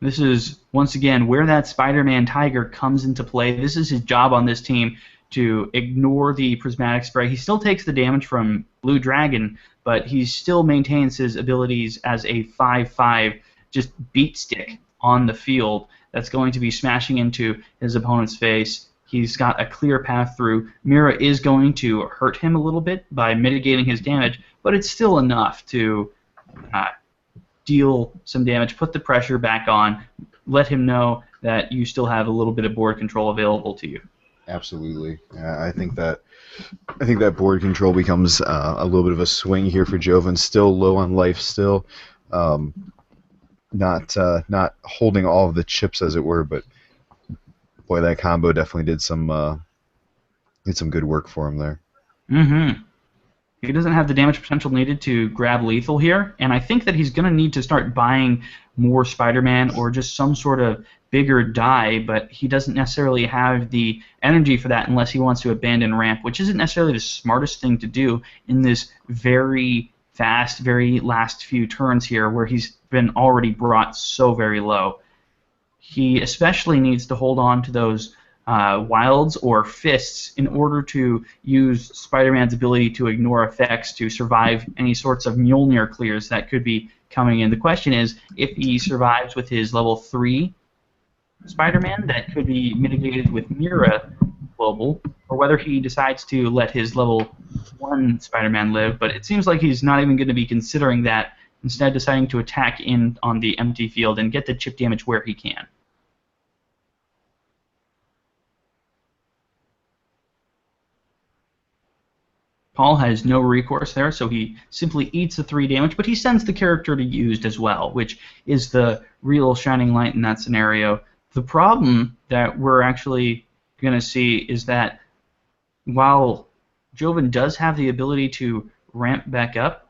This is, once again, where that Spider-Man Tiger comes into play. This is his job on this team, to ignore the Prismatic Spray. He still takes the damage from Blue Dragon, but he still maintains his abilities as a 5/5 just beat stick on the field that's going to be smashing into his opponent's face. He's got a clear path through. Mira is going to hurt him a little bit by mitigating his damage, but it's still enough to deal some damage, put the pressure back on, let him know that you still have a little bit of board control available to you. Absolutely. I think that board control becomes a little bit of a swing here for Joven. Still low on life, still not holding all of the chips, as it were. But boy, that combo definitely did some good work for him there. Mm-hmm. He doesn't have the damage potential needed to grab lethal here, and I think that he's going to need to start buying more Spider-Man or just some sort of bigger die, but he doesn't necessarily have the energy for that unless he wants to abandon ramp, which isn't necessarily the smartest thing to do in this very fast, very last few turns here where he's been already brought so very low. He especially needs to hold on to those wilds or fists in order to use Spider-Man's ability to ignore effects to survive any sorts of Mjolnir clears that could be coming in. The question is if he survives with his level 3 Spider-Man that could be mitigated with Mira Global, or whether he decides to let his level 1 Spider-Man live, but it seems like he's not even going to be considering that, instead deciding to attack in on the empty field and get the chip damage where he can. Paul has no recourse there, so he simply eats the 3 damage, but he sends the character to used as well, which is the real shining light in that scenario. The problem that we're actually going to see is that while Joven does have the ability to ramp back up,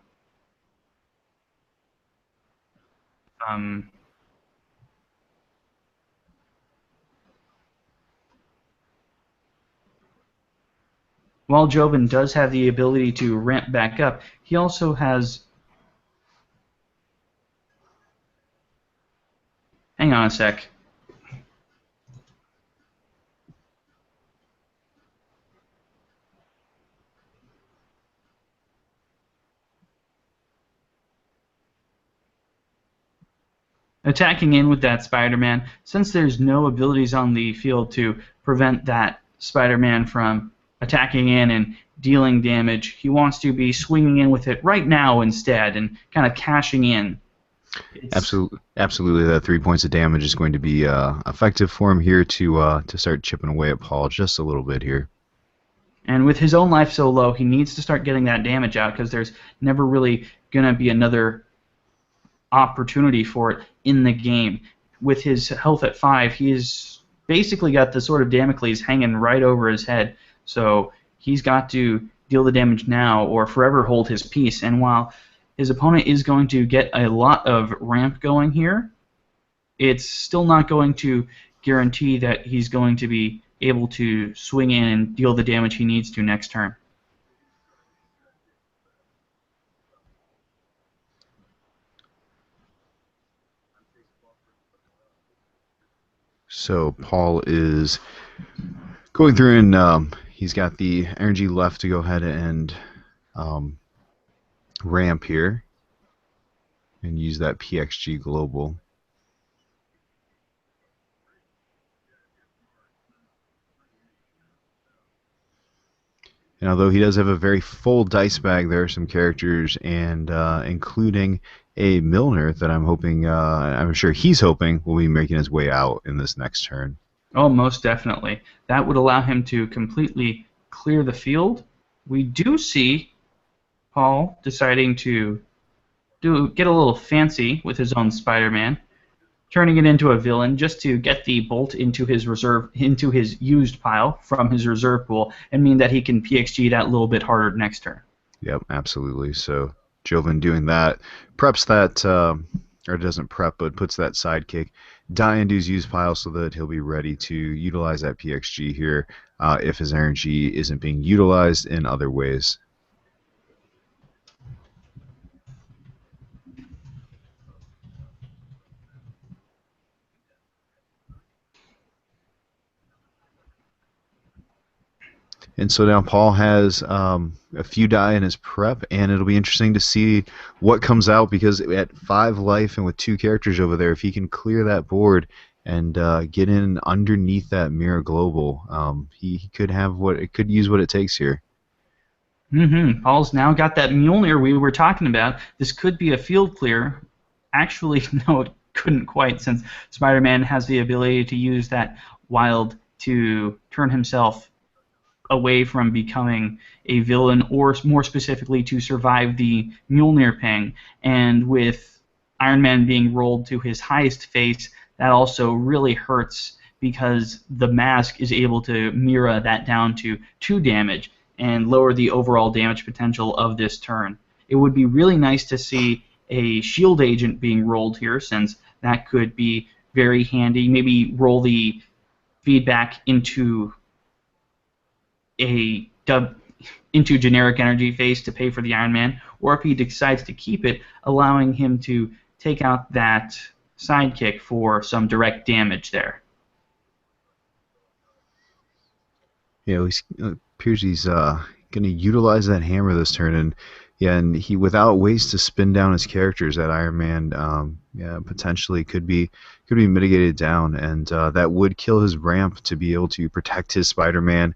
while Joven does have the ability to ramp back up, he also has... Hang on a sec. Attacking in with that Spider-Man, since there's no abilities on the field to prevent that Spider-Man from attacking in and dealing damage, he wants to be swinging in with it right now instead and kind of cashing in. Absolutely, that 3 points of damage is going to be effective for him here to start chipping away at Paul just a little bit here. And with his own life so low, he needs to start getting that damage out because there's never really going to be another opportunity for it in the game. With his health at 5, he's basically got the sword of Damocles hanging right over his head, so he's got to deal the damage now or forever hold his peace. And while his opponent is going to get a lot of ramp going here, it's still not going to guarantee that he's going to be able to swing in and deal the damage he needs to next turn. So Paul is going through and he's got the energy left to go ahead and ramp here and use that PXG global. And although he does have a very full dice bag, there are some characters, and including a Milner that I'm sure he's hoping will be making his way out in this next turn. Oh, most definitely. That would allow him to completely clear the field. We do see Paul deciding to get a little fancy with his own Spider-Man, turning it into a villain just to get the bolt into his used pile from his reserve pool, and mean that he can PXG that little bit harder next turn. Yep, absolutely. So Joven doing that, preps that, or doesn't prep, but puts that sidekick die into his used pile so that he'll be ready to utilize that PXG here if his energy isn't being utilized in other ways. And so now Paul has a few die in his prep, and it'll be interesting to see what comes out, because at 5 life and with 2 characters over there, if he can clear that board and get in underneath that mirror global, he could use what it takes here. Paul's now got that Mjolnir we were talking about. This could be a field clear. Actually, no, it couldn't quite, since Spider-Man has the ability to use that wild to turn himself away from becoming a villain, or more specifically to survive the Mjolnir ping. And with Iron Man being rolled to his highest face, that also really hurts because the mask is able to mirror that down to 2 damage and lower the overall damage potential of this turn. It would be really nice to see a shield agent being rolled here, since that could be very handy. Maybe roll the feedback into a into generic energy phase to pay for the Iron Man, or if he decides to keep it, allowing him to take out that sidekick for some direct damage there. He appears he's going to utilize that hammer this turn, and yeah, and he without ways to spin down his characters, that Iron Man, yeah, potentially could be mitigated down, and that would kill his ramp to be able to protect his Spider-Man,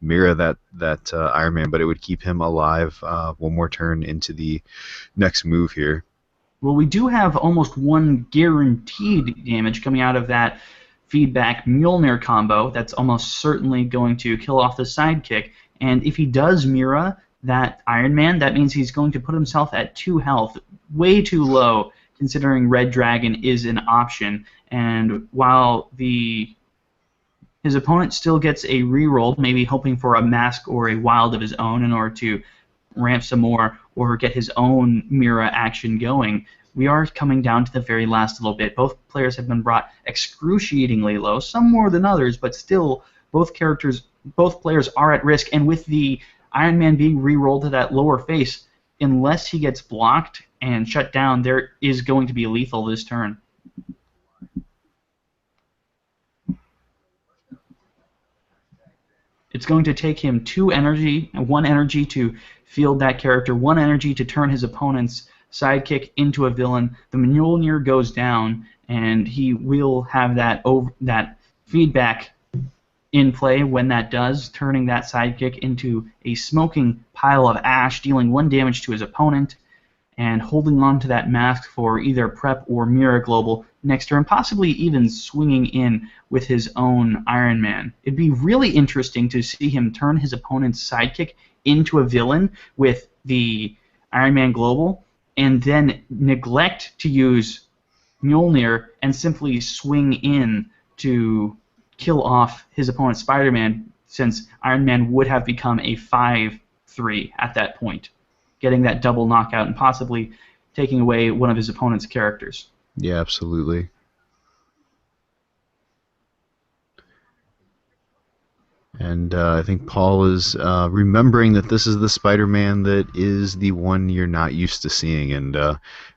mirror that Iron Man, but it would keep him alive one more turn into the next move here. Well, we do have almost one guaranteed damage coming out of that feedback Mjolnir combo. That's almost certainly going to kill off the sidekick. And if he does Mira that Iron Man, that means he's going to put himself at 2 health, way too low considering Red Dragon is an option. And while his opponent still gets a reroll, maybe hoping for a mask or a wild of his own in order to ramp some more or get his own Mira action going, we are coming down to the very last little bit. Both players have been brought excruciatingly low, some more than others, but still both players are at risk, and with the Iron Man being re-rolled to that lower face, unless he gets blocked and shut down, there is going to be lethal this turn. It's going to take him 2 energy, 1 energy to field that character, 1 energy to turn his opponent's sidekick into a villain. The Mjolnir goes down, and he will have that feedback in play when that does, turning that sidekick into a smoking pile of ash, dealing 1 damage to his opponent, and holding on to that mask for either prep or Mira Global next turn, possibly even swinging in with his own Iron Man. It'd be really interesting to see him turn his opponent's sidekick into a villain with the Iron Man Global, and then neglect to use Mjolnir and simply swing in to kill off his opponent's Spider-Man, since Iron Man would have become a 5/3 at that point, getting that double knockout and possibly taking away one of his opponent's characters. Yeah, absolutely. And I think Paul is remembering that this is the Spider-Man that is the one you're not used to seeing, and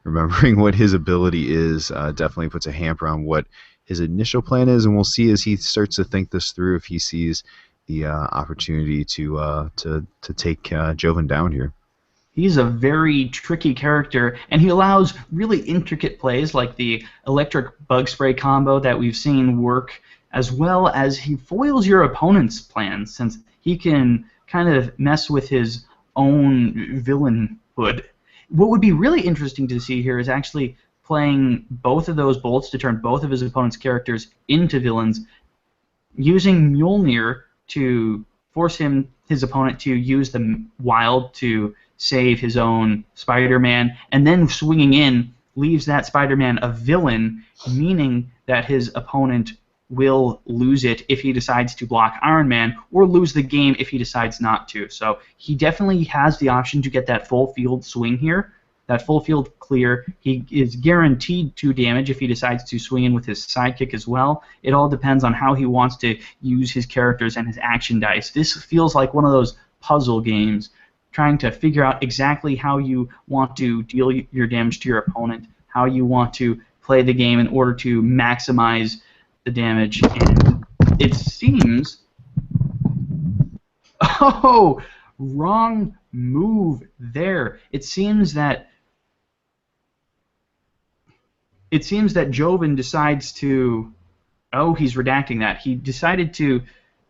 remembering what his ability is definitely puts a hamper on what his initial plan is, and we'll see as he starts to think this through if he sees the opportunity to take Joven down here. He's a very tricky character, and he allows really intricate plays like the electric bug spray combo that we've seen work, as well as he foils your opponent's plans, since he can kind of mess with his own villainhood. What would be really interesting to see here is actually playing both of those bolts to turn both of his opponent's characters into villains, using Mjolnir to force his opponent to use the wild to save his own Spider-Man, and then swinging in leaves that Spider-Man a villain, meaning that his opponent will lose it if he decides to block Iron Man, or lose the game if he decides not to. So he definitely has the option to get that full field swing here, that full field clear. He is guaranteed 2 damage if he decides to swing in with his sidekick as well. It all depends on how he wants to use his characters and his action dice. This feels like one of those puzzle games, trying to figure out exactly how you want to deal your damage to your opponent, how you want to play the game in order to maximize the damage. And it seems... Oh! Wrong move there. It seems that Joven decides to... Oh, he's redacting that. He decided to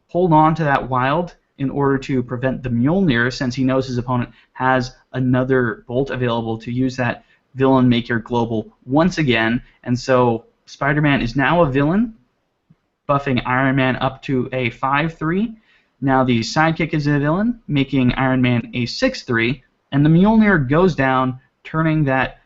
hold on to that wild in order to prevent the Mjolnir, since he knows his opponent has another bolt available to use that Villain Maker Global once again. And so Spider-Man is now a villain, buffing Iron Man up to a 5/3. Now the sidekick is a villain, making Iron Man a 6/3, and the Mjolnir goes down, turning that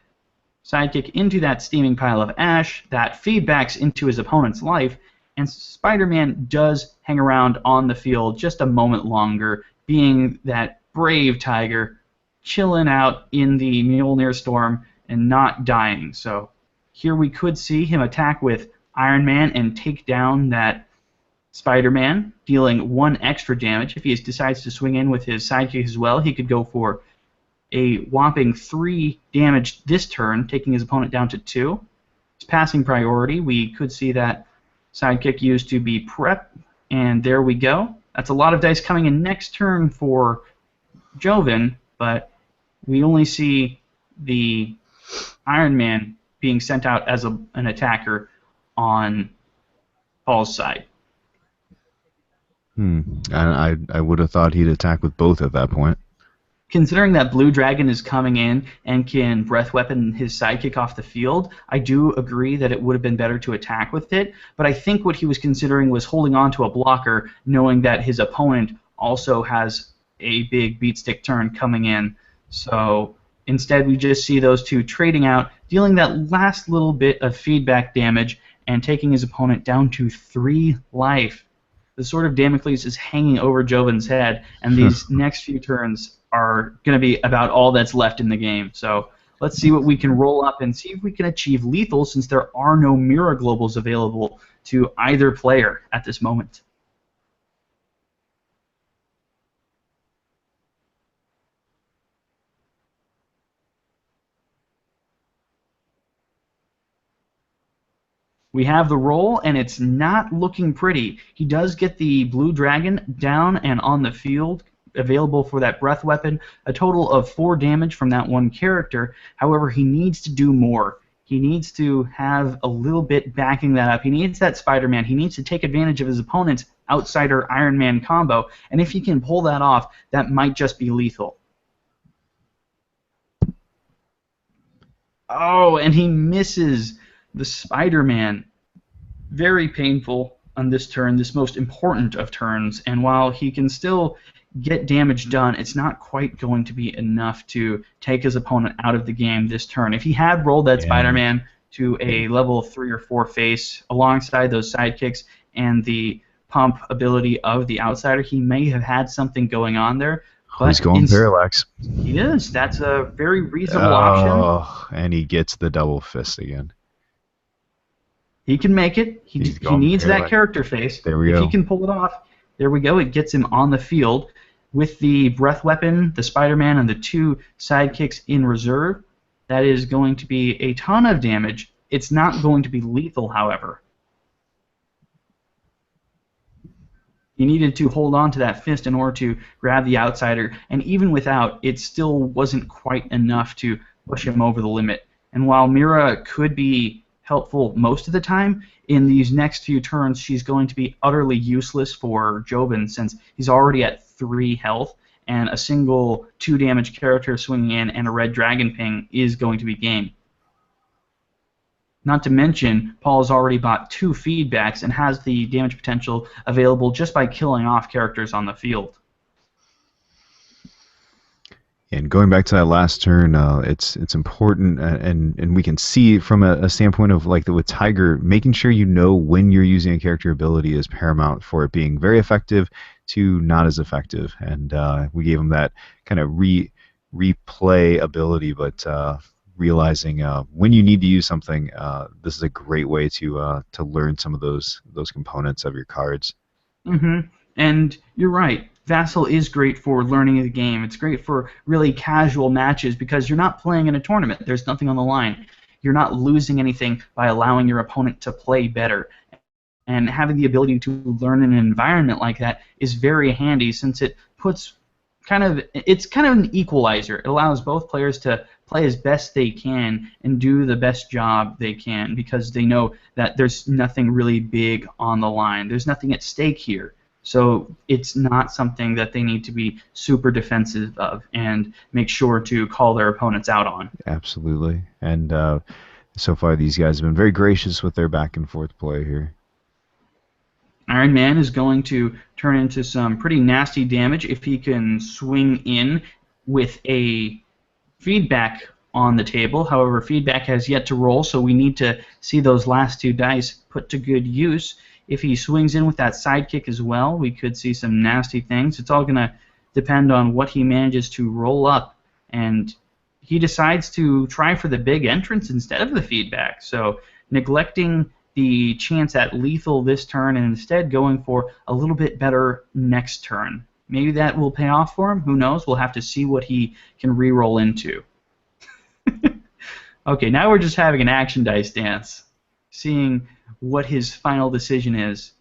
sidekick into that steaming pile of ash that feedbacks into his opponent's life, and Spider-Man does hang around on the field just a moment longer, being that brave tiger, chilling out in the Mjolnir storm and not dying. So Here we could see him attack with Iron Man and take down that Spider-Man, dealing 1 extra damage. If he decides to swing in with his sidekick as well, he could go for a whopping 3 damage this turn, taking his opponent down to 2. His passing priority, we could see that sidekick used to be prep, and there we go. That's a lot of dice coming in next turn for Joven, but we only see the Iron Man being sent out as an attacker on Paul's side. I would have thought he'd attack with both at that point. Considering that Blue Dragon is coming in and can breath weapon his sidekick off the field, I do agree that it would have been better to attack with it, but I think what he was considering was holding on to a blocker, knowing that his opponent also has a big beat stick turn coming in. So instead we just see those two trading out, dealing that last little bit of feedback damage and taking his opponent down to 3 life. The Sword of Damocles is hanging over Joven's head, and these next few turns are going to be about all that's left in the game. So let's see what we can roll up and see if we can achieve lethal, since there are no mirror globals available to either player at this moment. We have the roll, and it's not looking pretty. He does get the Blue Dragon down and on the field, available for that breath weapon, a total of 4 damage from that one character. However, he needs to do more. He needs to have a little bit backing that up. He needs that Spider-Man. He needs to take advantage of his opponent's Outsider Iron Man combo, and if he can pull that off, that might just be lethal. Oh, and he misses the Spider-Man. Very painful on this turn, this most important of turns, and while he can still get damage done, it's not quite going to be enough to take his opponent out of the game this turn. If he had rolled that Spider-Man to a level 3 or 4 face alongside those sidekicks and the pump ability of the Outsider, he may have had something going on there. But he's going Parallax. He is. That's a very reasonable option. And he gets the double fist again. He can make it. He needs that character face. There we go. If he can pull it off, there we go. It gets him on the field. With the breath weapon, the Spider-Man, and the 2 sidekicks in reserve, that is going to be a ton of damage. It's not going to be lethal, however. He needed to hold on to that fist in order to grab the Outsider, and even without, it still wasn't quite enough to push him over the limit. And while Mira could be helpful most of the time, in these next few turns she's going to be utterly useless for Joven, since he's already at 3 health, and a single 2 damage character swinging in and a red dragon ping is going to be game. Not to mention, Paul's already bought 2 feedbacks and has the damage potential available just by killing off characters on the field. And going back to that last turn, it's important, and we can see from a standpoint of like with Tiger, making sure you know when you're using a character ability is paramount for it being very effective to not as effective. And we gave him that kind of replay ability, but realizing when you need to use something, this is a great way to learn some of those components of your cards. Mm-hmm. And you're right. Vassal is great for learning the game. It's great for really casual matches because you're not playing in a tournament. There's nothing on the line. You're not losing anything by allowing your opponent to play better. And having the ability to learn in an environment like that is very handy, since it puts it's kind of an equalizer. It allows both players to play as best they can and do the best job they can, because they know that there's nothing really big on the line. There's nothing at stake here. So it's not something that they need to be super defensive of and make sure to call their opponents out on. Absolutely. And so far these guys have been very gracious with their back and forth play here. Iron Man is going to turn into some pretty nasty damage if he can swing in with a feedback on the table. However, feedback has yet to roll, so we need to see those last 2 dice put to good use. If he swings in with that sidekick as well, we could see some nasty things. It's all going to depend on what he manages to roll up. And he decides to try for the big entrance instead of the feedback. So neglecting the chance at lethal this turn and instead going for a little bit better next turn. Maybe that will pay off for him. Who knows? We'll have to see what he can re-roll into. Okay, now we're just having an action dice dance, seeing what his final decision is.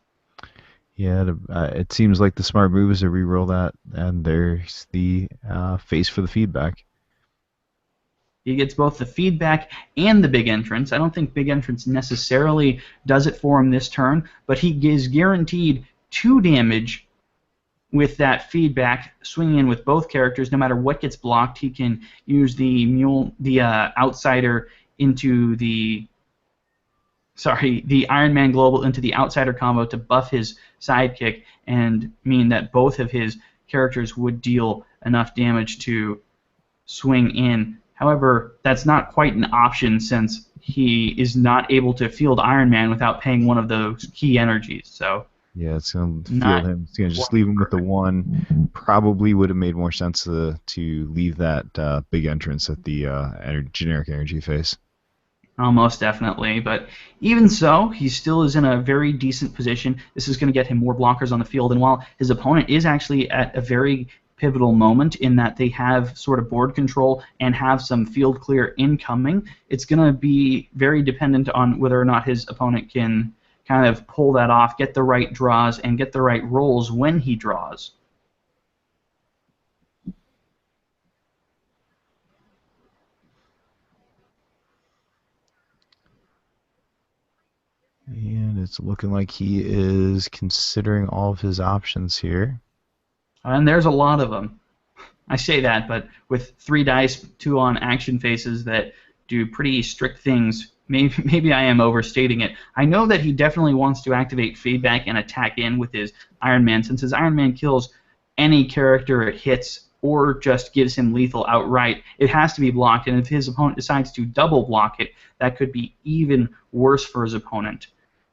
Yeah, it seems like the smart move is to re-roll that, and there's the face for the feedback. He gets both the feedback and the big entrance. I don't think big entrance necessarily does it for him this turn, but he is guaranteed 2 damage with that feedback, swinging in with both characters. No matter what gets blocked, he can use the outsider into the Iron Man Global into the outsider combo to buff his sidekick and mean that both of his characters would deal enough damage to swing in. However, that's not quite an option since he is not able to field Iron Man without paying one of those key energies. So Yeah, it's going to field not him. It's going to just leave him with the one. Probably would have made more sense to leave that big entrance at the generic energy face. Almost definitely, but even so, he still is in a very decent position. This is going to get him more blockers on the field, and while his opponent is actually at a very pivotal moment in that they have sort of board control and have some field clear incoming, it's going to be very dependent on whether or not his opponent can kind of pull that off, get the right draws, and get the right rolls when he draws. And it's looking like he is considering all of his options here. And there's a lot of them. I say that, but with 3 dice, 2 on action faces that do pretty strict things, maybe I am overstating it. I know that he definitely wants to activate feedback and attack in with his Iron Man, since his Iron Man kills any character it hits or just gives him lethal outright. It has to be blocked, and if his opponent decides to double block it, that could be even worse for his opponent.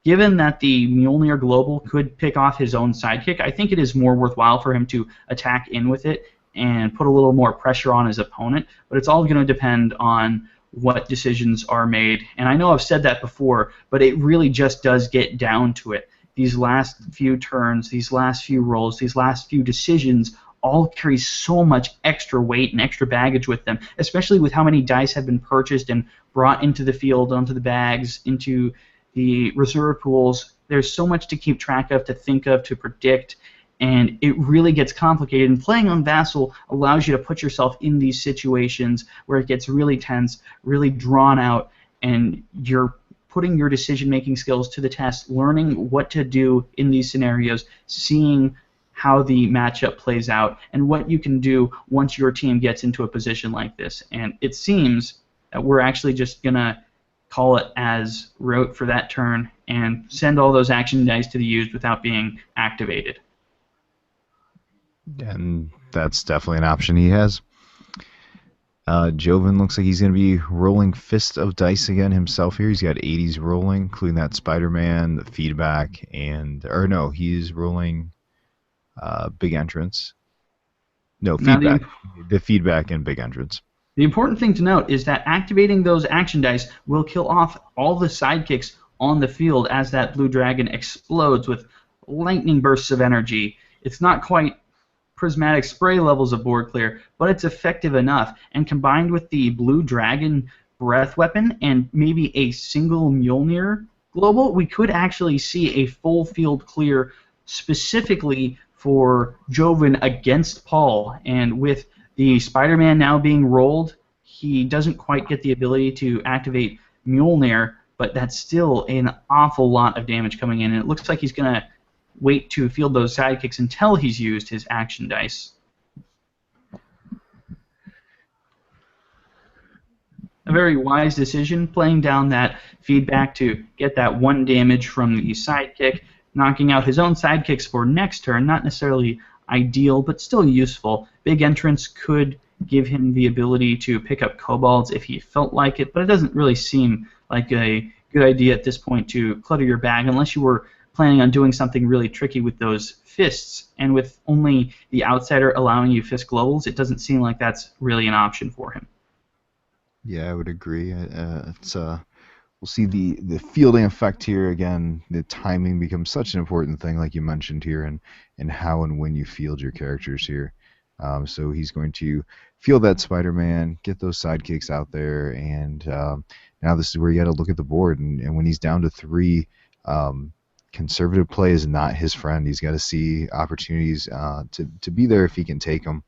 Given that the Mjolnir Global could pick off his own sidekick, I think it is more worthwhile for him to attack in with it and put a little more pressure on his opponent, but it's all going to depend on what decisions are made. And I know I've said that before, but it really just does get down to it. These last few turns, these last few rolls, these last few decisions all carry so much extra weight and extra baggage with them, especially with how many dice have been purchased and brought into the field, onto the bags, into the reserve pools. There's so much to keep track of, to think of, to predict, and it really gets complicated. And playing on Vassal allows you to put yourself in these situations where it gets really tense, really drawn out, and you're putting your decision-making skills to the test, learning what to do in these scenarios, seeing how the matchup plays out, and what you can do once your team gets into a position like this. And it seems that we're actually just going to call it as rote for that turn and send all those action dice to the used without being activated. And that's definitely an option he has. Joven looks like he's going to be rolling Fist of Dice again himself here. He's got 80s rolling, including that Spider-Man, the feedback, he's rolling big entrance. No, feedback. The feedback and big entrance. The important thing to note is that activating those action dice will kill off all the sidekicks on the field as that blue dragon explodes with lightning bursts of energy. It's not quite prismatic spray levels of board clear, but it's effective enough. And combined with the blue dragon breath weapon and maybe a single Mjolnir global, we could actually see a full field clear specifically for Joven against Paul. And with the Spider-Man now being rolled, he doesn't quite get the ability to activate Mjolnir, but that's still an awful lot of damage coming in. And it looks like he's going to wait to field those sidekicks until he's used his action dice. A very wise decision, playing down that feedback to get that 1 damage from the sidekick, knocking out his own sidekicks for next turn. Not necessarily ideal, but still useful. Big entrance could give him the ability to pick up kobolds if he felt like it, but it doesn't really seem like a good idea at this point to clutter your bag unless you were planning on doing something really tricky with those fists. And with only the outsider allowing you fist globals, it doesn't seem like that's really an option for him. Yeah, I would agree. It's we'll see the fielding effect here again. The timing becomes such an important thing, like you mentioned here, and how and when you field your characters here. So he's going to field that Spider-Man, get those sidekicks out there, and now this is where you got to look at the board. And when he's down to three, um, conservative play is not his friend. He's got to see opportunities to be there if he can take them.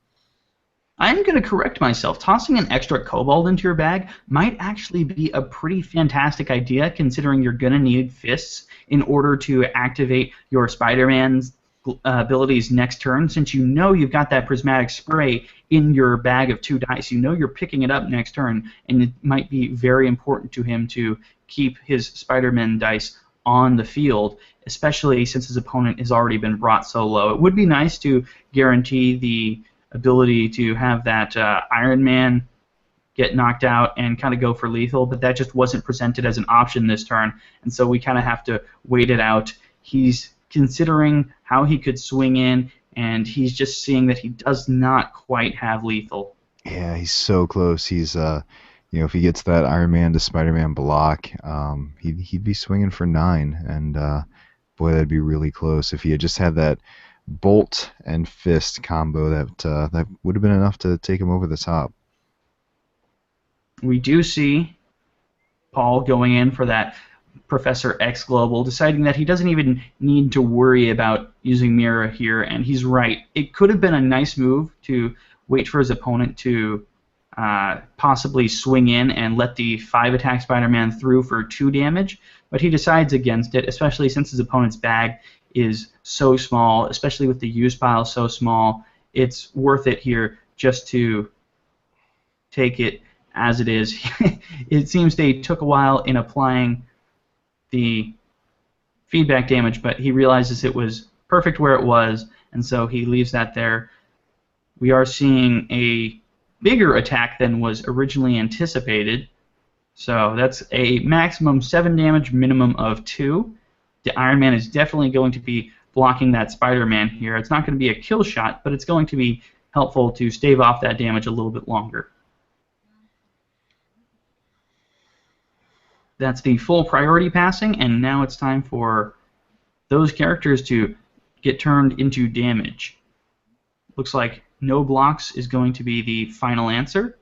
I'm going to correct myself. Tossing an extra kobold into your bag might actually be a pretty fantastic idea, considering you're going to need fists in order to activate your Spider-Man's abilities next turn. Since you know you've got that prismatic spray in your bag of 2 dice, you know you're picking it up next turn, and it might be very important to him to keep his Spider-Man dice on the field, especially since his opponent has already been brought so low. It would be nice to guarantee the ability to have that Iron Man get knocked out and kind of go for lethal, but that just wasn't presented as an option this turn, and so we kind of have to wait it out. He's considering how he could swing in, and he's just seeing that he does not quite have lethal. Yeah, he's so close. He's if he gets that Iron Man to Spider-Man block, he'd be swinging for 9, and boy, that'd be really close if he had just had that bolt and fist combo. That would have been enough to take him over the top. We do see Paul going in for that Professor X Global, deciding that he doesn't even need to worry about using Mira here, and he's right. It could have been a nice move to wait for his opponent to possibly swing in and let the 5 attack Spider-Man through for 2 damage, but he decides against it, especially since his opponent's bag is so small, especially with the use pile so small. It's worth it here just to take it as it is. It seems they took a while in applying the feedback damage, but he realizes it was perfect where it was, and so he leaves that there. We are seeing a bigger attack than was originally anticipated, so that's a maximum 7 damage, minimum of 2. The Iron Man is definitely going to be blocking that Spider-Man here. It's not going to be a kill shot, but it's going to be helpful to stave off that damage a little bit longer. That's the full priority passing, and now it's time for those characters to get turned into damage. Looks like no blocks is going to be the final answer.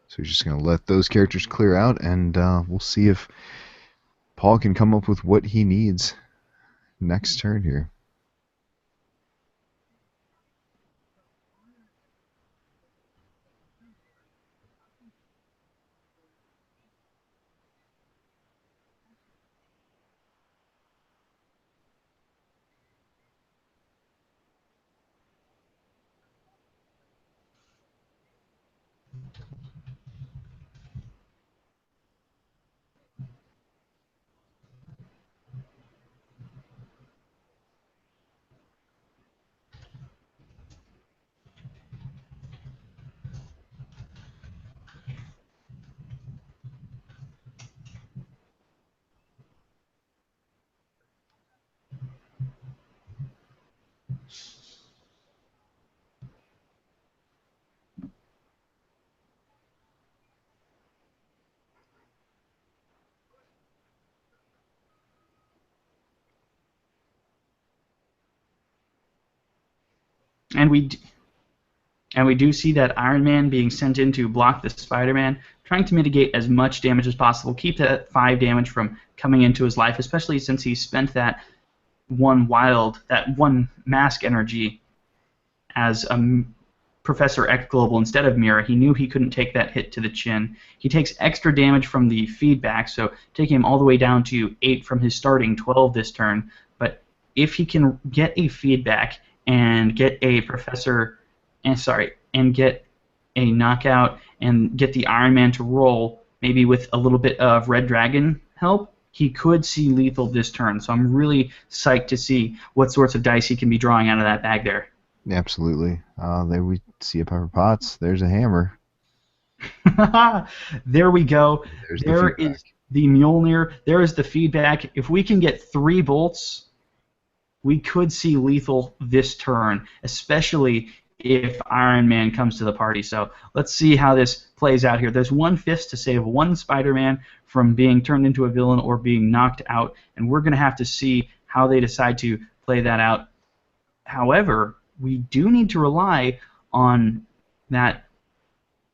So he's just going to let those characters clear out, and we'll see if Paul can come up with what he needs next turn here. And we do see that Iron Man being sent in to block the Spider-Man, trying to mitigate as much damage as possible, keep that 5 damage from coming into his life, especially since he spent that one mask energy as a Professor X Global instead of Mira. He knew he couldn't take that hit to the chin. He takes extra damage from the feedback, so taking him all the way down to 8 from his starting 12 this turn. But if he can get a feedback and get a and get a knockout and get the Iron Man to roll, maybe with a little bit of Red Dragon help, he could see lethal this turn. So I'm really psyched to see what sorts of dice he can be drawing out of that bag there. Absolutely. There we see a Pepper Potts. There's a hammer. There we go. There's There the is the Mjolnir. There is the feedback. If we can get 3 bolts, we could see lethal this turn, especially if Iron Man comes to the party. So let's see how this plays out here. There's one fist to save one Spider-Man from being turned into a villain or being knocked out, and we're going to have to see how they decide to play that out. However, we do need to rely on that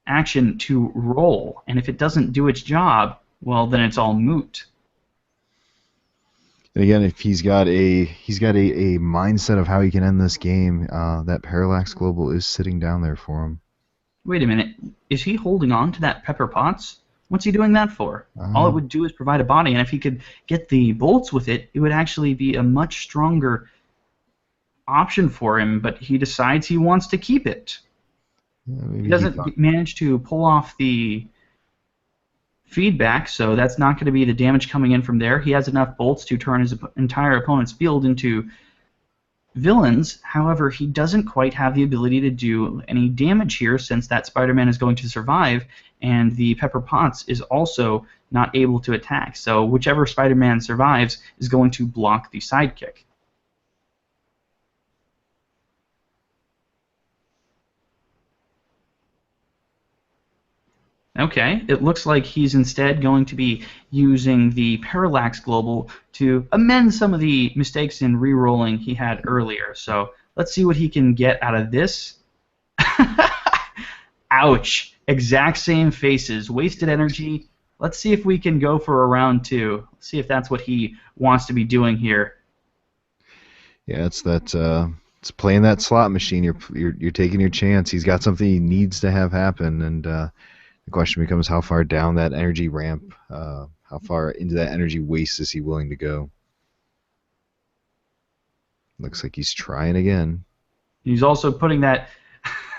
action to roll, and if it doesn't do its job, well, then it's all moot. And again, if he's got a mindset of how he can end this game, that Parallax Global is sitting down there for him. Wait a minute. Is he holding on to that Pepper Potts? What's he doing that for? All it Uh, would do is provide a body, and if he could get the bolts with it, it would actually be a much stronger option for him, but he decides he wants to keep it. yeah, He maybe he thought. doesn't manage to pull off the feedback, so that's not going to be the damage coming in from there. He has enough bolts to turn his entire opponent's field into villains. However, he doesn't quite have the ability to do any damage here since that Spider-Man is going to survive, and the Pepper Potts is also not able to attack. So whichever Spider-Man survives is going to block the sidekick. Okay, it looks like he's instead going to be using the Parallax Global to amend some of the mistakes in re-rolling he had earlier. So let's see what he can get out of this. Ouch. Exact same faces. Wasted energy. Let's see if we can go for a round two. Let's see if that's what he wants to be doing here. Yeah, it's that. It's playing that slot machine. You're taking your chance. He's got something he needs to have happen, and the question becomes how far down that energy ramp, how far into that energy waste is he willing to go? Looks like he's trying again. He's also putting that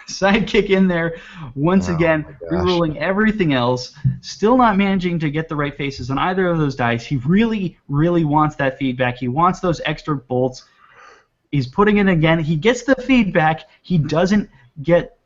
sidekick in there once Oh again, my gosh. rerolling everything else, still not managing to get the right faces on either of those dice. He really, really wants that feedback. He wants those extra bolts. He's putting it again. He gets the feedback. He doesn't get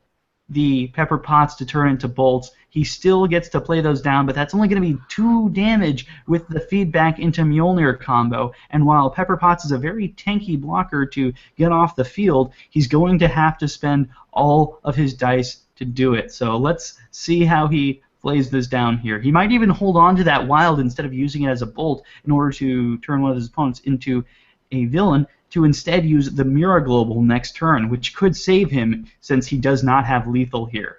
the Pepper Potts to turn into bolts. He still gets to play those down, but that's only going to be 2 damage with the feedback into Mjolnir combo. And while Pepper Potts is a very tanky blocker to get off the field, he's going to have to spend all of his dice to do it. So let's see how he plays this down here. He might even hold on to that wild instead of using it as a bolt in order to turn one of his opponents into a villain, to instead use the Mira Global next turn, which could save him since he does not have lethal here.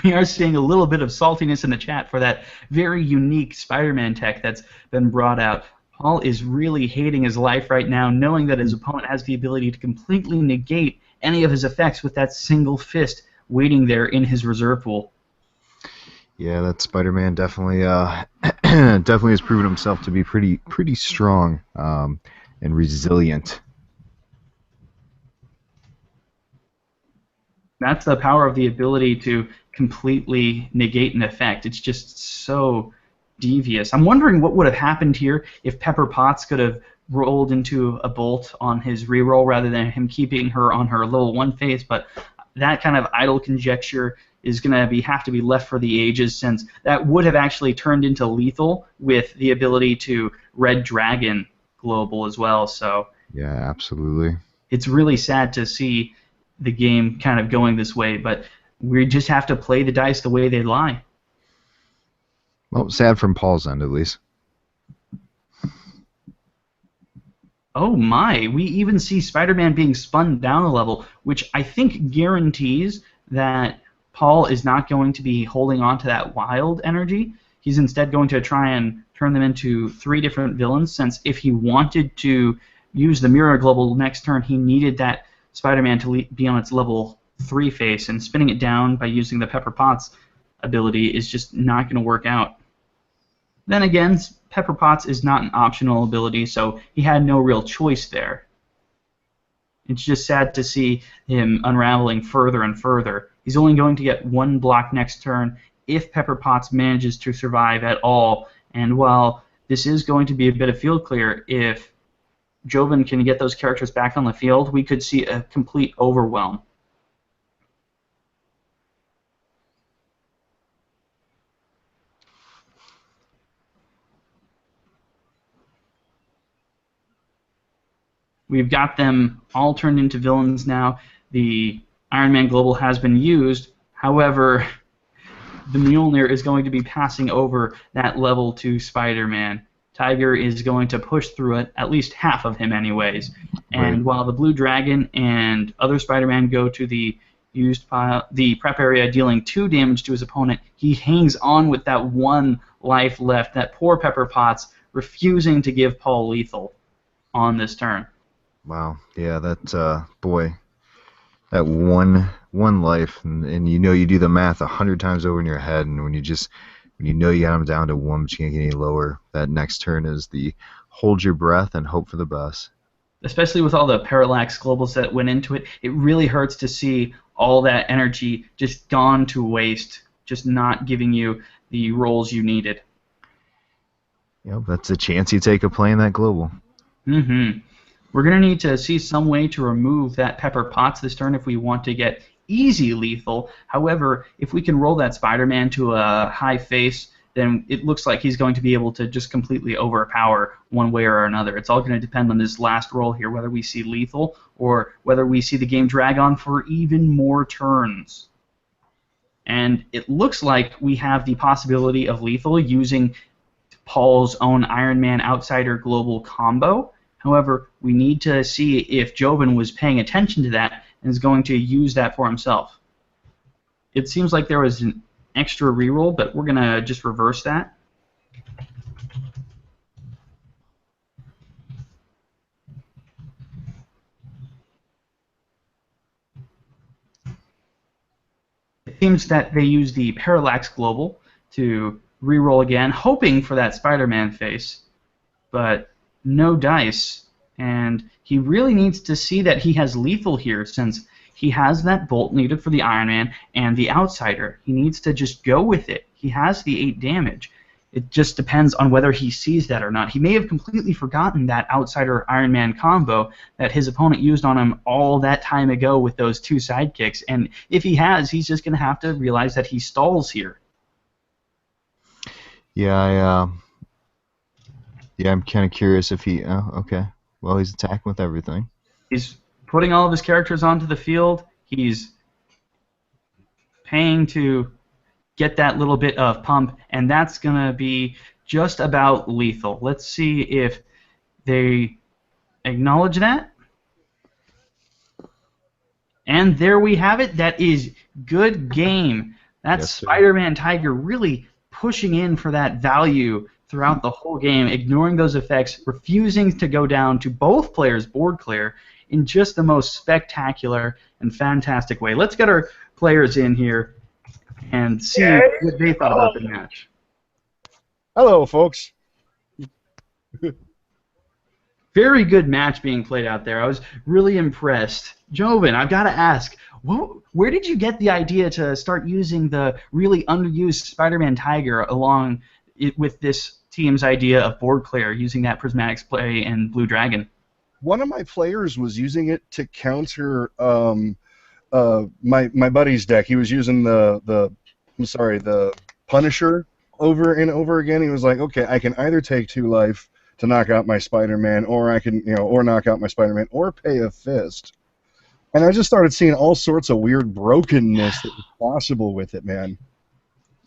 We are seeing a little bit of saltiness in the chat for that very unique Spider-Man tech that's been brought out. Paul is really hating his life right now, knowing that his opponent has the ability to completely negate any of his effects with that single fist waiting there in his reserve pool. Yeah, that Spider-Man definitely definitely has proven himself to be pretty strong and resilient. That's the power of the ability to completely negate an effect. It's just so devious. I'm wondering what would have happened here if Pepper Potts could have rolled into a bolt on his reroll rather than him keeping her on her level 1 phase, but that kind of idle conjecture is going to have to be left for the ages, since that would have actually turned into lethal with the ability to Red Dragon global as well. So Yeah, absolutely. it's really sad to see the game kind of going this way, but we just have to play the dice the way they lie. Well, sad from Paul's end at least. Oh my, we even see Spider-Man being spun down a level, which I think guarantees that Paul is not going to be holding on to that wild energy. He's instead going to try and turn them into 3 different villains, since if he wanted to use the Mirror Global next turn, he needed that Spider-Man to be on its level 3 face, and spinning it down by using the Pepper Potts ability is just not going to work out. Then again, Pepper Potts is not an optional ability, so he had no real choice there. It's just sad to see him unraveling further and further. He's only going to get 1 block next turn if Pepper Potts manages to survive at all. And while this is going to be a bit of field clear, if Joven can get those characters back on the field, we could see a complete overwhelm. We've got them all turned into villains now. The Iron Man Global has been used. However, the Mjolnir is going to be passing over that level to Spider-Man. Tiger is going to push through it, at least half of him anyways. Right. And while the Blue Dragon and other Spider-Man go to the used pile, the prep area, dealing 2 damage to his opponent, he hangs on with that 1 life left. That poor Pepper Potts refusing to give Paul lethal on this turn. Wow. Yeah, that boy, that one life, and you know you do the math 100 times over in your head, and when you know you got him down to 1, but you can't get any lower, that next turn is the hold your breath and hope for the best. Especially with all the parallax globals that went into it, it really hurts to see all that energy just gone to waste, just not giving you the rolls you needed. Yep, that's a chance you take of playing that global. Mm-hmm. We're going to need to see some way to remove that Pepper Potts this turn if we want to get easy lethal. However, if we can roll that Spider-Man to a high face, then it looks like he's going to be able to just completely overpower one way or another. It's all going to depend on this last roll here, whether we see lethal or whether we see the game drag on for even more turns. And it looks like we have the possibility of lethal using Paul's own Iron Man Outsider Global combo. However, we need to see if Joven was paying attention to that and is going to use that for himself. It seems like there was an extra reroll, but we're going to just reverse that. It seems that they use the Parallax Global to reroll again, hoping for that Spider-Man face, but no dice. And he really needs to see that he has lethal here, since he has that bolt needed for the Iron Man and the Outsider. He needs to just go with it. He has the 8 damage. It just depends on whether he sees that or not. He may have completely forgotten that Outsider Iron Man combo that his opponent used on him all that time ago with those 2 sidekicks. And if he has, he's just going to have to realize that he stalls here. Yeah, I'm kind of curious if he. Oh, okay. Well, he's attacking with everything. He's putting all of his characters onto the field. He's paying to get that little bit of pump, and that's going to be just about lethal. Let's see if they acknowledge that. And there we have it. That is good game. That's Yes, sir. Spider-Man Tiger really pushing in for that value throughout the whole game, ignoring those effects, refusing to go down to both players' board clear in just the most spectacular and fantastic way. Let's get our players in here and see what they thought about the match. Hello, folks. Very good match being played out there. I was really impressed. Joven, I've got to ask, where did you get the idea to start using the really underused Spider-Man Tiger along with this team's idea of board clear, using that prismatic play and Blue Dragon? One of my players was using it to counter my buddy's deck. He was using the Punisher over and over again. He was like, okay, I can either take 2 life to knock out my Spider-Man, or I can, or knock out my Spider-Man, or pay a fist. And I just started seeing all sorts of weird brokenness that was possible with it, man.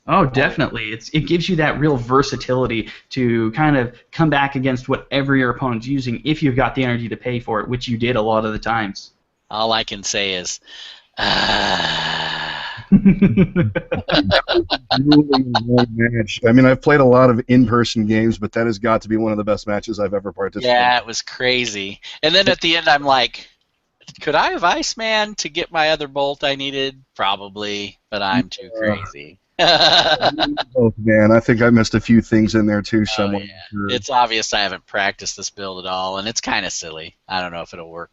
Oh, definitely. It gives you that real versatility to kind of come back against whatever your opponent's using if you've got the energy to pay for it, which you did a lot of the times. All I can say is, Match. I mean, I've played a lot of in-person games, but that has got to be one of the best matches I've ever participated in. yeah, it was crazy. And then at the end, I'm like, could I have Iceman to get my other bolt I needed? Probably, but I'm too crazy. Oh, man, I think I missed a few things in there, too, somewhere. Yeah. It's obvious I haven't practiced this build at all, and it's kind of silly. I don't know if it'll work.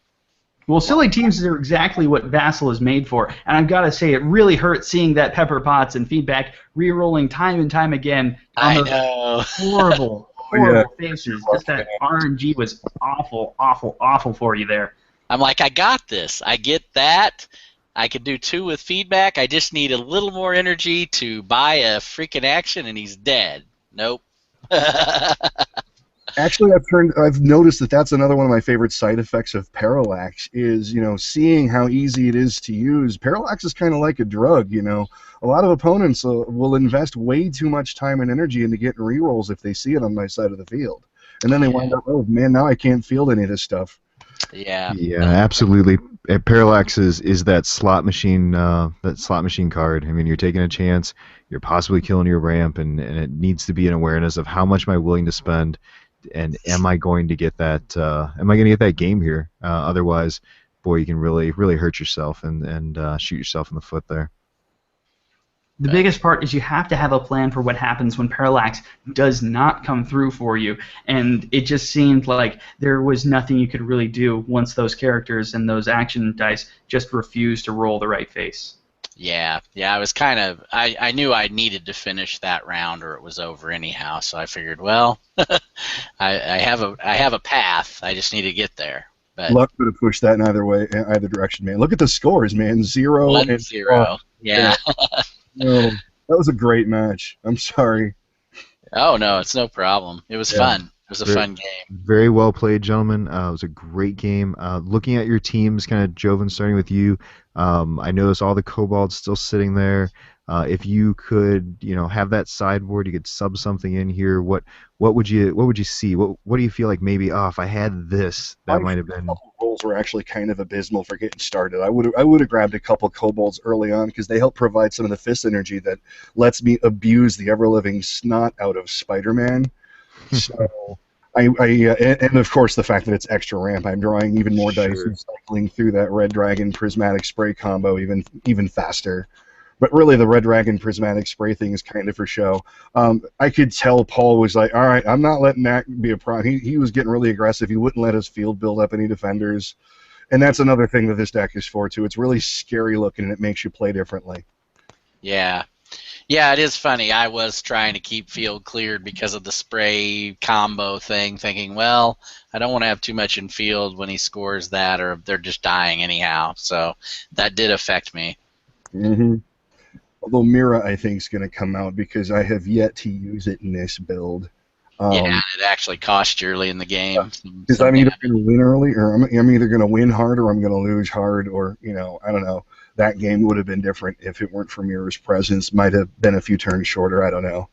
Well, silly teams are exactly what Vassal is made for, and I've got to say it really hurt seeing that Pepper Potts and feedback re-rolling time and time again on I those know. horrible faces. Just that RNG was awful, awful, awful for you there. I'm like, I got this. I get that. I could do 2 with feedback. I just need a little more energy to buy a freaking action, and he's dead. Nope. Actually, I've noticed that that's another one of my favorite side effects of parallax is, seeing how easy it is to use. Parallax is kind of like a drug, A lot of opponents will invest way too much time and energy into getting rerolls if they see it on my side of the field. And then they wind Yeah, up, oh man, now I can't field any of this stuff. yeah, Yeah, absolutely. Parallax is that slot machine card. I mean, you're taking a chance. You're possibly killing your ramp, and it needs to be an awareness of how much am I willing to spend, and am I going to get that? Am I going to get that game here? Otherwise, boy, you can really hurt yourself and shoot yourself in the foot there. The but biggest part is you have to have a plan for what happens when parallax does not come through for you. And it just seemed like there was nothing you could really do once those characters and those action dice just refused to roll the right face. yeah, yeah. I was kind of. I knew I needed to finish that round, or it was over anyhow. So I figured, well, I have a path. I just need to get there. But Luck could have pushed that in either direction, man. Look at the scores, man. 0 1 and 1. 0. Yeah. No, that was a great match. I'm sorry. Oh no, it's no problem. It was Yeah. fun. It was a Very, fun game. very well played, gentlemen. It was a great game. Looking at your teams, kind of Joven, starting with you. I noticed all the kobolds still sitting there. If you could, have that sideboard, you could sub something in here. What would you see? What do you feel like maybe? Oh, if I had this, My that might have first been. couple rolls were actually kind of abysmal for getting started. I would have grabbed a couple kobolds early on because they help provide some of the fist energy that lets me abuse the ever living snot out of Spider-Man. So and of course the fact that it's extra ramp, I'm drawing even more dice Sure. and cycling through that red dragon prismatic spray combo even faster. But really, the red dragon prismatic spray thing is kind of for show. I could tell Paul was like, "All right, I'm not letting that be a problem." He was getting really aggressive. He wouldn't let his field build up any defenders, and that's another thing that this deck is for too. It's really scary looking, and it makes you play differently. Yeah. Yeah, it is funny. I was trying to keep field cleared because of the spray combo thing, thinking, well, I don't want to have too much in field when he scores that, or they're just dying anyhow. So that did affect me. hmm Although Mira, I think, is going to come out because I have yet to use it in this build. Yeah, it actually cost you early in the game. Because I'm either going to win early, or I'm either going to win hard, or I'm going to lose hard, or I don't know. That game would have been different if it weren't for Mira's presence. Might have been a few turns shorter. I don't know.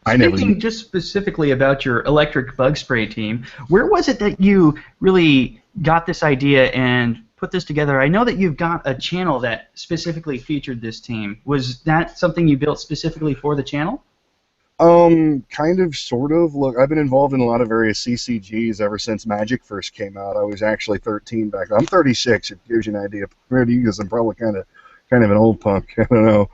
I never. Speaking just specifically about your electric bug spray team, where was it that you really got this idea and put this together? I know that you've got a channel that specifically featured this team. Was that something you built specifically for the channel? Kind of, sort of. Look, I've been involved in a lot of various CCGs ever since Magic first came out. I was actually 13 back then. I'm 36. It gives you an idea. Compared to you, because I'm probably kind of an old punk. I don't know.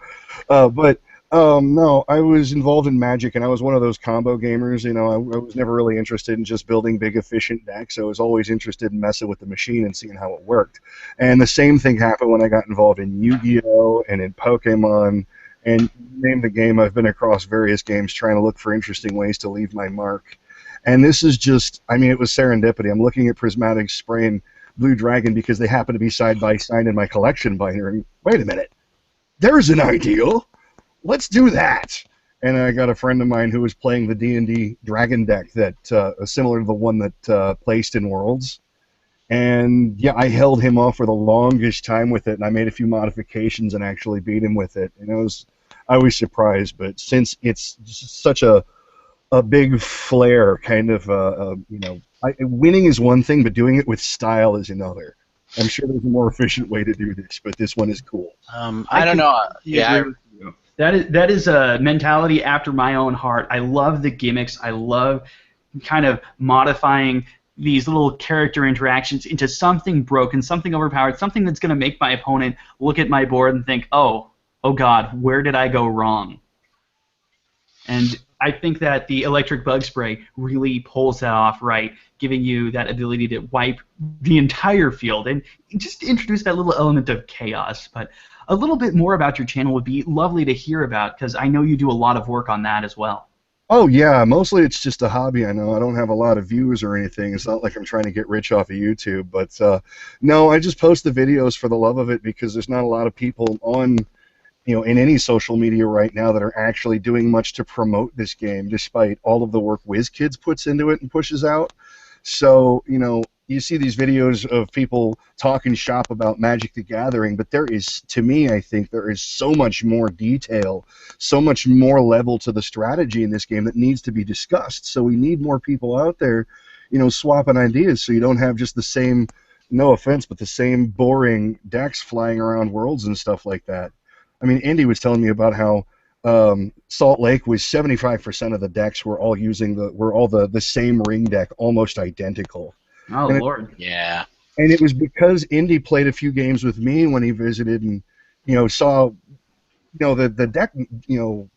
But no, I was involved in Magic, and I was one of those combo gamers. I was never really interested in just building big, efficient decks. I was always interested in messing with the machine and seeing how it worked. And the same thing happened when I got involved in Yu-Gi-Oh! And in Pokemon. And name the game, I've been across various games trying to look for interesting ways to leave my mark. And this is just, it was serendipity. I'm looking at Prismatic Spray and Blue Dragon because they happen to be side by side in my collection binder. And wait a minute, there's an ideal. Let's do that. And I got a friend of mine who was playing the D&D Dragon deck that similar to the one that placed in Worlds. And yeah, I held him off for the longest time with it, and I made a few modifications and actually beat him with it. And I was surprised, but since it's such a big flare, kind of, winning is one thing, but doing it with style is another. I'm sure there's a more efficient way to do this, but this one is cool. I don't know. Yeah, That is a mentality after my own heart. I love the gimmicks. I love kind of modifying these little character interactions into something broken, something overpowered, something that's going to make my opponent look at my board and think, oh God, where did I go wrong? And I think that the electric bug spray really pulls that off right, giving you that ability to wipe the entire field and just introduce that little element of chaos. But a little bit more about your channel would be lovely to hear about, because I know you do a lot of work on that as well. Oh yeah, mostly it's just a hobby. I know I don't have a lot of views or anything. It's not like I'm trying to get rich off of YouTube, but no, I just post the videos for the love of it because there's not a lot of people on in any social media right now that are actually doing much to promote this game, despite all of the work WizKids puts into it and pushes out. So, you see these videos of people talking shop about Magic the Gathering, but there is, to me, I think there is so much more detail, so much more level to the strategy in this game that needs to be discussed. So we need more people out there, swapping ideas, so you don't have just the same, no offense, but the same boring decks flying around worlds and stuff like that. I mean, Indy was telling me about how Salt Lake was 75% of the decks were all the same ring deck, almost identical. Oh, And Lord. Yeah. And it was because Indy played a few games with me when he visited and, saw, the deck,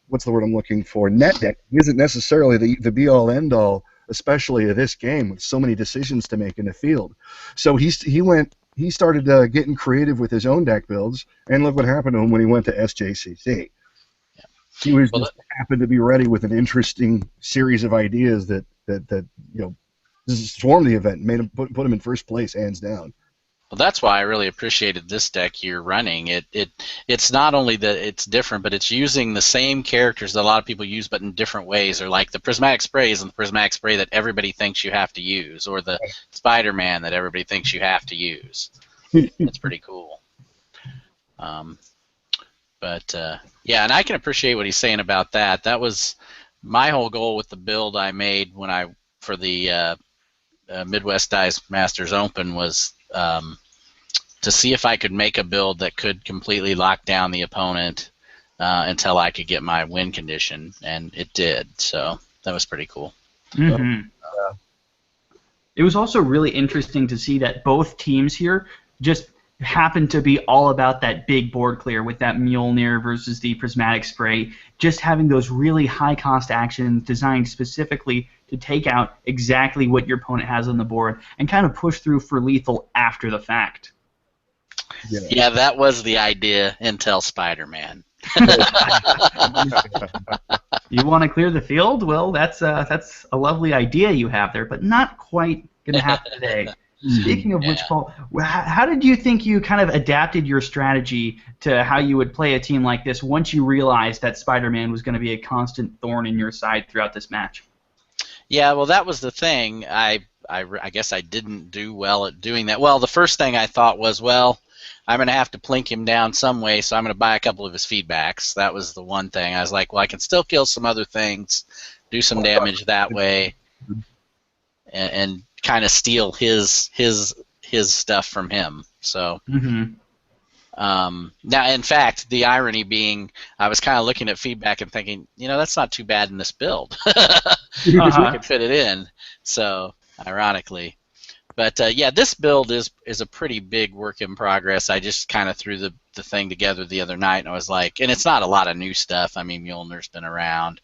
what's the word I'm looking for? Net deck isn't necessarily the be-all, end-all, especially of this game with so many decisions to make in the field. So he started getting creative with his own deck builds, and look what happened to him when he went to SJCC. He was just happened to be ready with an interesting series of ideas that swarmed the event, made him put him in first place, hands down. Well, that's why I really appreciated this deck you're running. It's not only that it's different, but it's using the same characters that a lot of people use, but in different ways. Or like the Prismatic Spray isn't the Prismatic Spray that everybody thinks you have to use, or the Spider-Man that everybody thinks you have to use. It's pretty cool. Yeah, and I can appreciate what he's saying about that. That was my whole goal with the build I made for the Midwest Dice Masters Open was to see if I could make a build that could completely lock down the opponent until I could get my win condition, and it did. So that was pretty cool. Mm-hmm. It was also really interesting to see that both teams here just happened to be all about that big board clear with that Mjolnir versus the Prismatic Spray, just having those really high-cost actions designed specifically to take out exactly what your opponent has on the board and kind of push through for lethal after the fact. Yeah, that was the idea until Spider-Man. You want to clear the field? Well, that's a lovely idea you have there, but not quite going to happen today. Speaking of which, Paul, how did you think you kind of adapted your strategy to how you would play a team like this once you realized that Spider-Man was going to be a constant thorn in your side throughout this match? Yeah, well, that was the thing. I guess I didn't do well at doing that. Well, the first thing I thought was, well, I'm going to have to plink him down some way, so I'm going to buy a couple of his feedbacks. That was the one thing. I was like, well, I can still kill some other things, do some damage that way, and kind of steal his stuff from him. So now, in fact, the irony being, I was kind of looking at feedback and thinking, that's not too bad in this build. We could fit it in. So ironically, but yeah, this build is a pretty big work in progress. I just kind of threw the thing together the other night, and I was like, and it's not a lot of new stuff. I mean, Mjolnir's been around.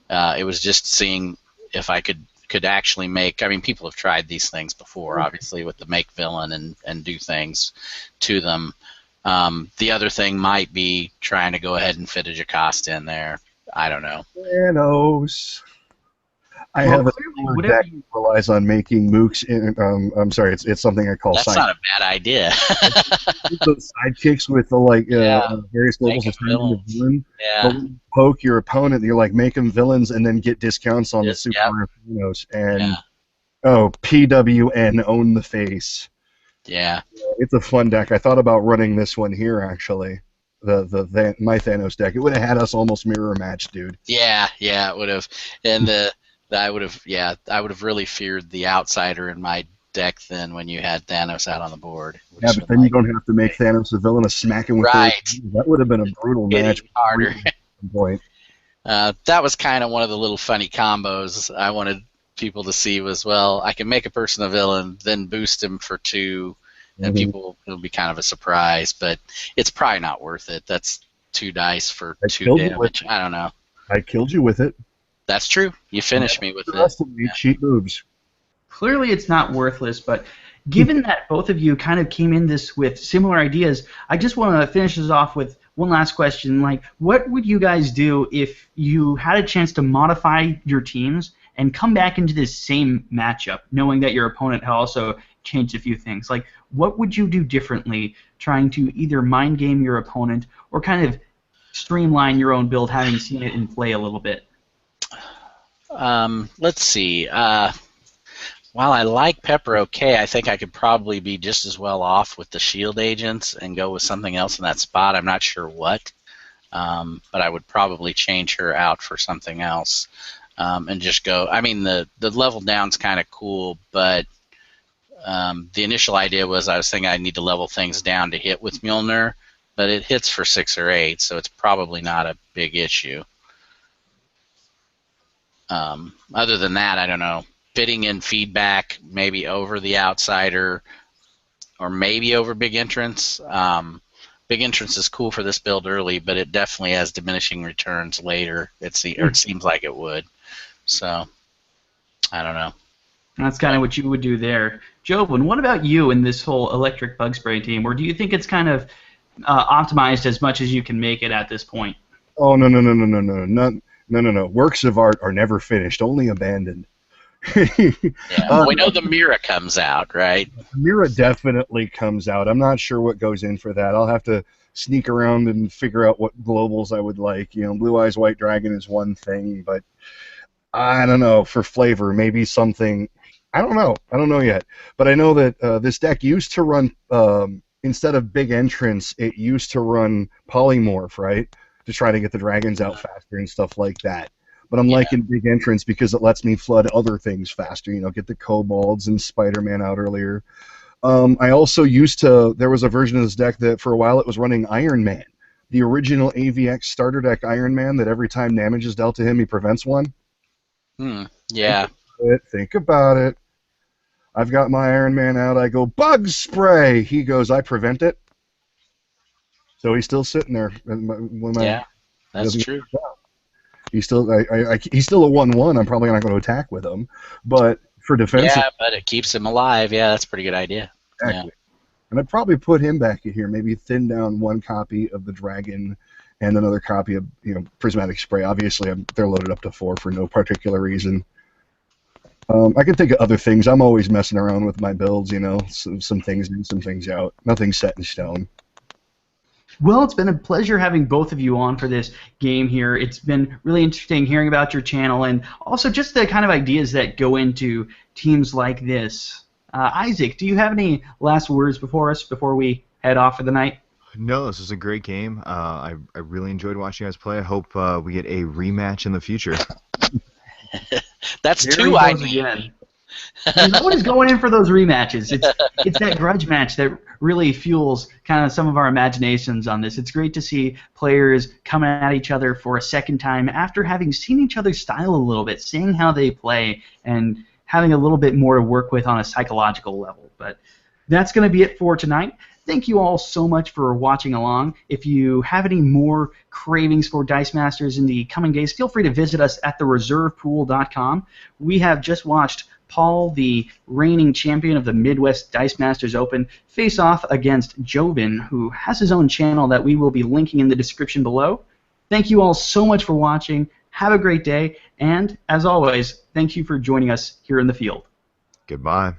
It was just seeing if I could actually make, I mean, people have tried these things before, obviously, with the make villain and do things to them. The other thing might be trying to go ahead and fit a Jocasta in there. I don't know. Thanos. I have a deck that relies on making mooks. I'm sorry, it's something I call. That's not a bad idea. Those sidekicks with the various levels of villain. Yeah. But poke your opponent, you're like make them villains and then get discounts on the super Thanos and PWN, own the face. Yeah. It's a fun deck. I thought about running this one here actually. My Thanos deck. It would have had us almost mirror match, dude. Yeah, it would have. And I would have really feared the outsider in my deck then when you had Thanos out on the board. Yeah, but then you don't have to make Thanos a villain, smack him with that would have been a brutal match. Harder. Point. That was kind of one of the little funny combos I wanted people to see was, well, I can make a person a villain, then boost him for 2, and it'll be kind of a surprise, but it's probably not worth it. That's 2 dice for 2 damage. I don't know. I killed you with it. That's true. You finished me with the rest of me cheat moves. Clearly it's not worthless, but given that both of you kind of came in this with similar ideas, I just want to finish this off with one last question. Like, what would you guys do if you had a chance to modify your teams and come back into this same matchup, knowing that your opponent had also changed a few things. Like, what would you do differently trying to either mind game your opponent or kind of streamline your own build, having seen it in play a little bit? Let's see. While I like Pepper okay, I think I could probably be just as well off with the shield agents and go with something else in that spot. I'm not sure what, but I would probably change her out for something else and just go. I mean, the level down's kind of cool, but the initial idea was I was thinking I need to level things down to hit with Mjolnir, but it hits for 6 or 8, so it's probably not a big issue. Other than that, I don't know. Fitting in feedback, maybe over the outsider, or maybe over big entrance. Big entrance is cool for this build early, but it definitely has diminishing returns later. Or it seems like it would. So, I don't know. That's kind of what you would do there. Joven, what about you in this whole electric bug spray team? Or do you think it's kind of optimized as much as you can make it at this point? Oh, no, no, no, no, no, no, no. Works of art are never finished, only abandoned. Yeah, we know the Mira comes out, right? Mira definitely comes out. I'm not sure what goes in for that. I'll have to sneak around and figure out what globals I would like. You know, Blue Eyes White Dragon is one thing, but I don't know, for flavor, maybe something. I don't know. I don't know yet. But I know that this deck used to run, instead of big entrance, it used to run polymorph, right? To try to get the dragons out faster and stuff like that. But I'm liking big entrance because it lets me flood other things faster. You know, get the kobolds and Spider-Man out earlier. I also used to. There was a version of this deck that for a while it was running Iron Man, the original AVX starter deck Iron Man. That every time damage is dealt to him, he prevents one. Yeah. Think about it. I've got my Iron Man out. I go bug spray. He goes, I prevent it. So he's still sitting there. Yeah, that's true. He's still he's still a 1/1. I'm probably not going to attack with him, but for defense. Yeah, but it keeps him alive. Yeah, that's a pretty good idea. Exactly. Yeah. And I'd probably put him back in here. Maybe thin down one copy of the dragon, and another copy of prismatic spray. Obviously, they're loaded up to 4 for no particular reason. I can think of other things. I'm always messing around with my builds. Some things in, some things out. Nothing's set in stone. Well, it's been a pleasure having both of you on for this game here. It's been really interesting hearing about your channel and also just the kind of ideas that go into teams like this. Isaac, do you have any last words before we head off for the night? No, this was a great game. I really enjoyed watching you guys play. I hope we get a rematch in the future. That's Here 2 I need. Again. He's always going in for those rematches. It's that grudge match that really fuels kind of some of our imaginations on this. It's great to see players coming at each other for a second time after having seen each other's style a little bit, seeing how they play, and having a little bit more to work with on a psychological level. But that's going to be it for tonight. Thank you all so much for watching along. If you have any more cravings for Dice Masters in the coming days, feel free to visit us at thereservepool.com. We have just watched Paul, the reigning champion of the Midwest Dice Masters Open, face off against Joven, who has his own channel that we will be linking in the description below. Thank you all so much for watching. Have a great day, and as always, thank you for joining us here in the field. Goodbye.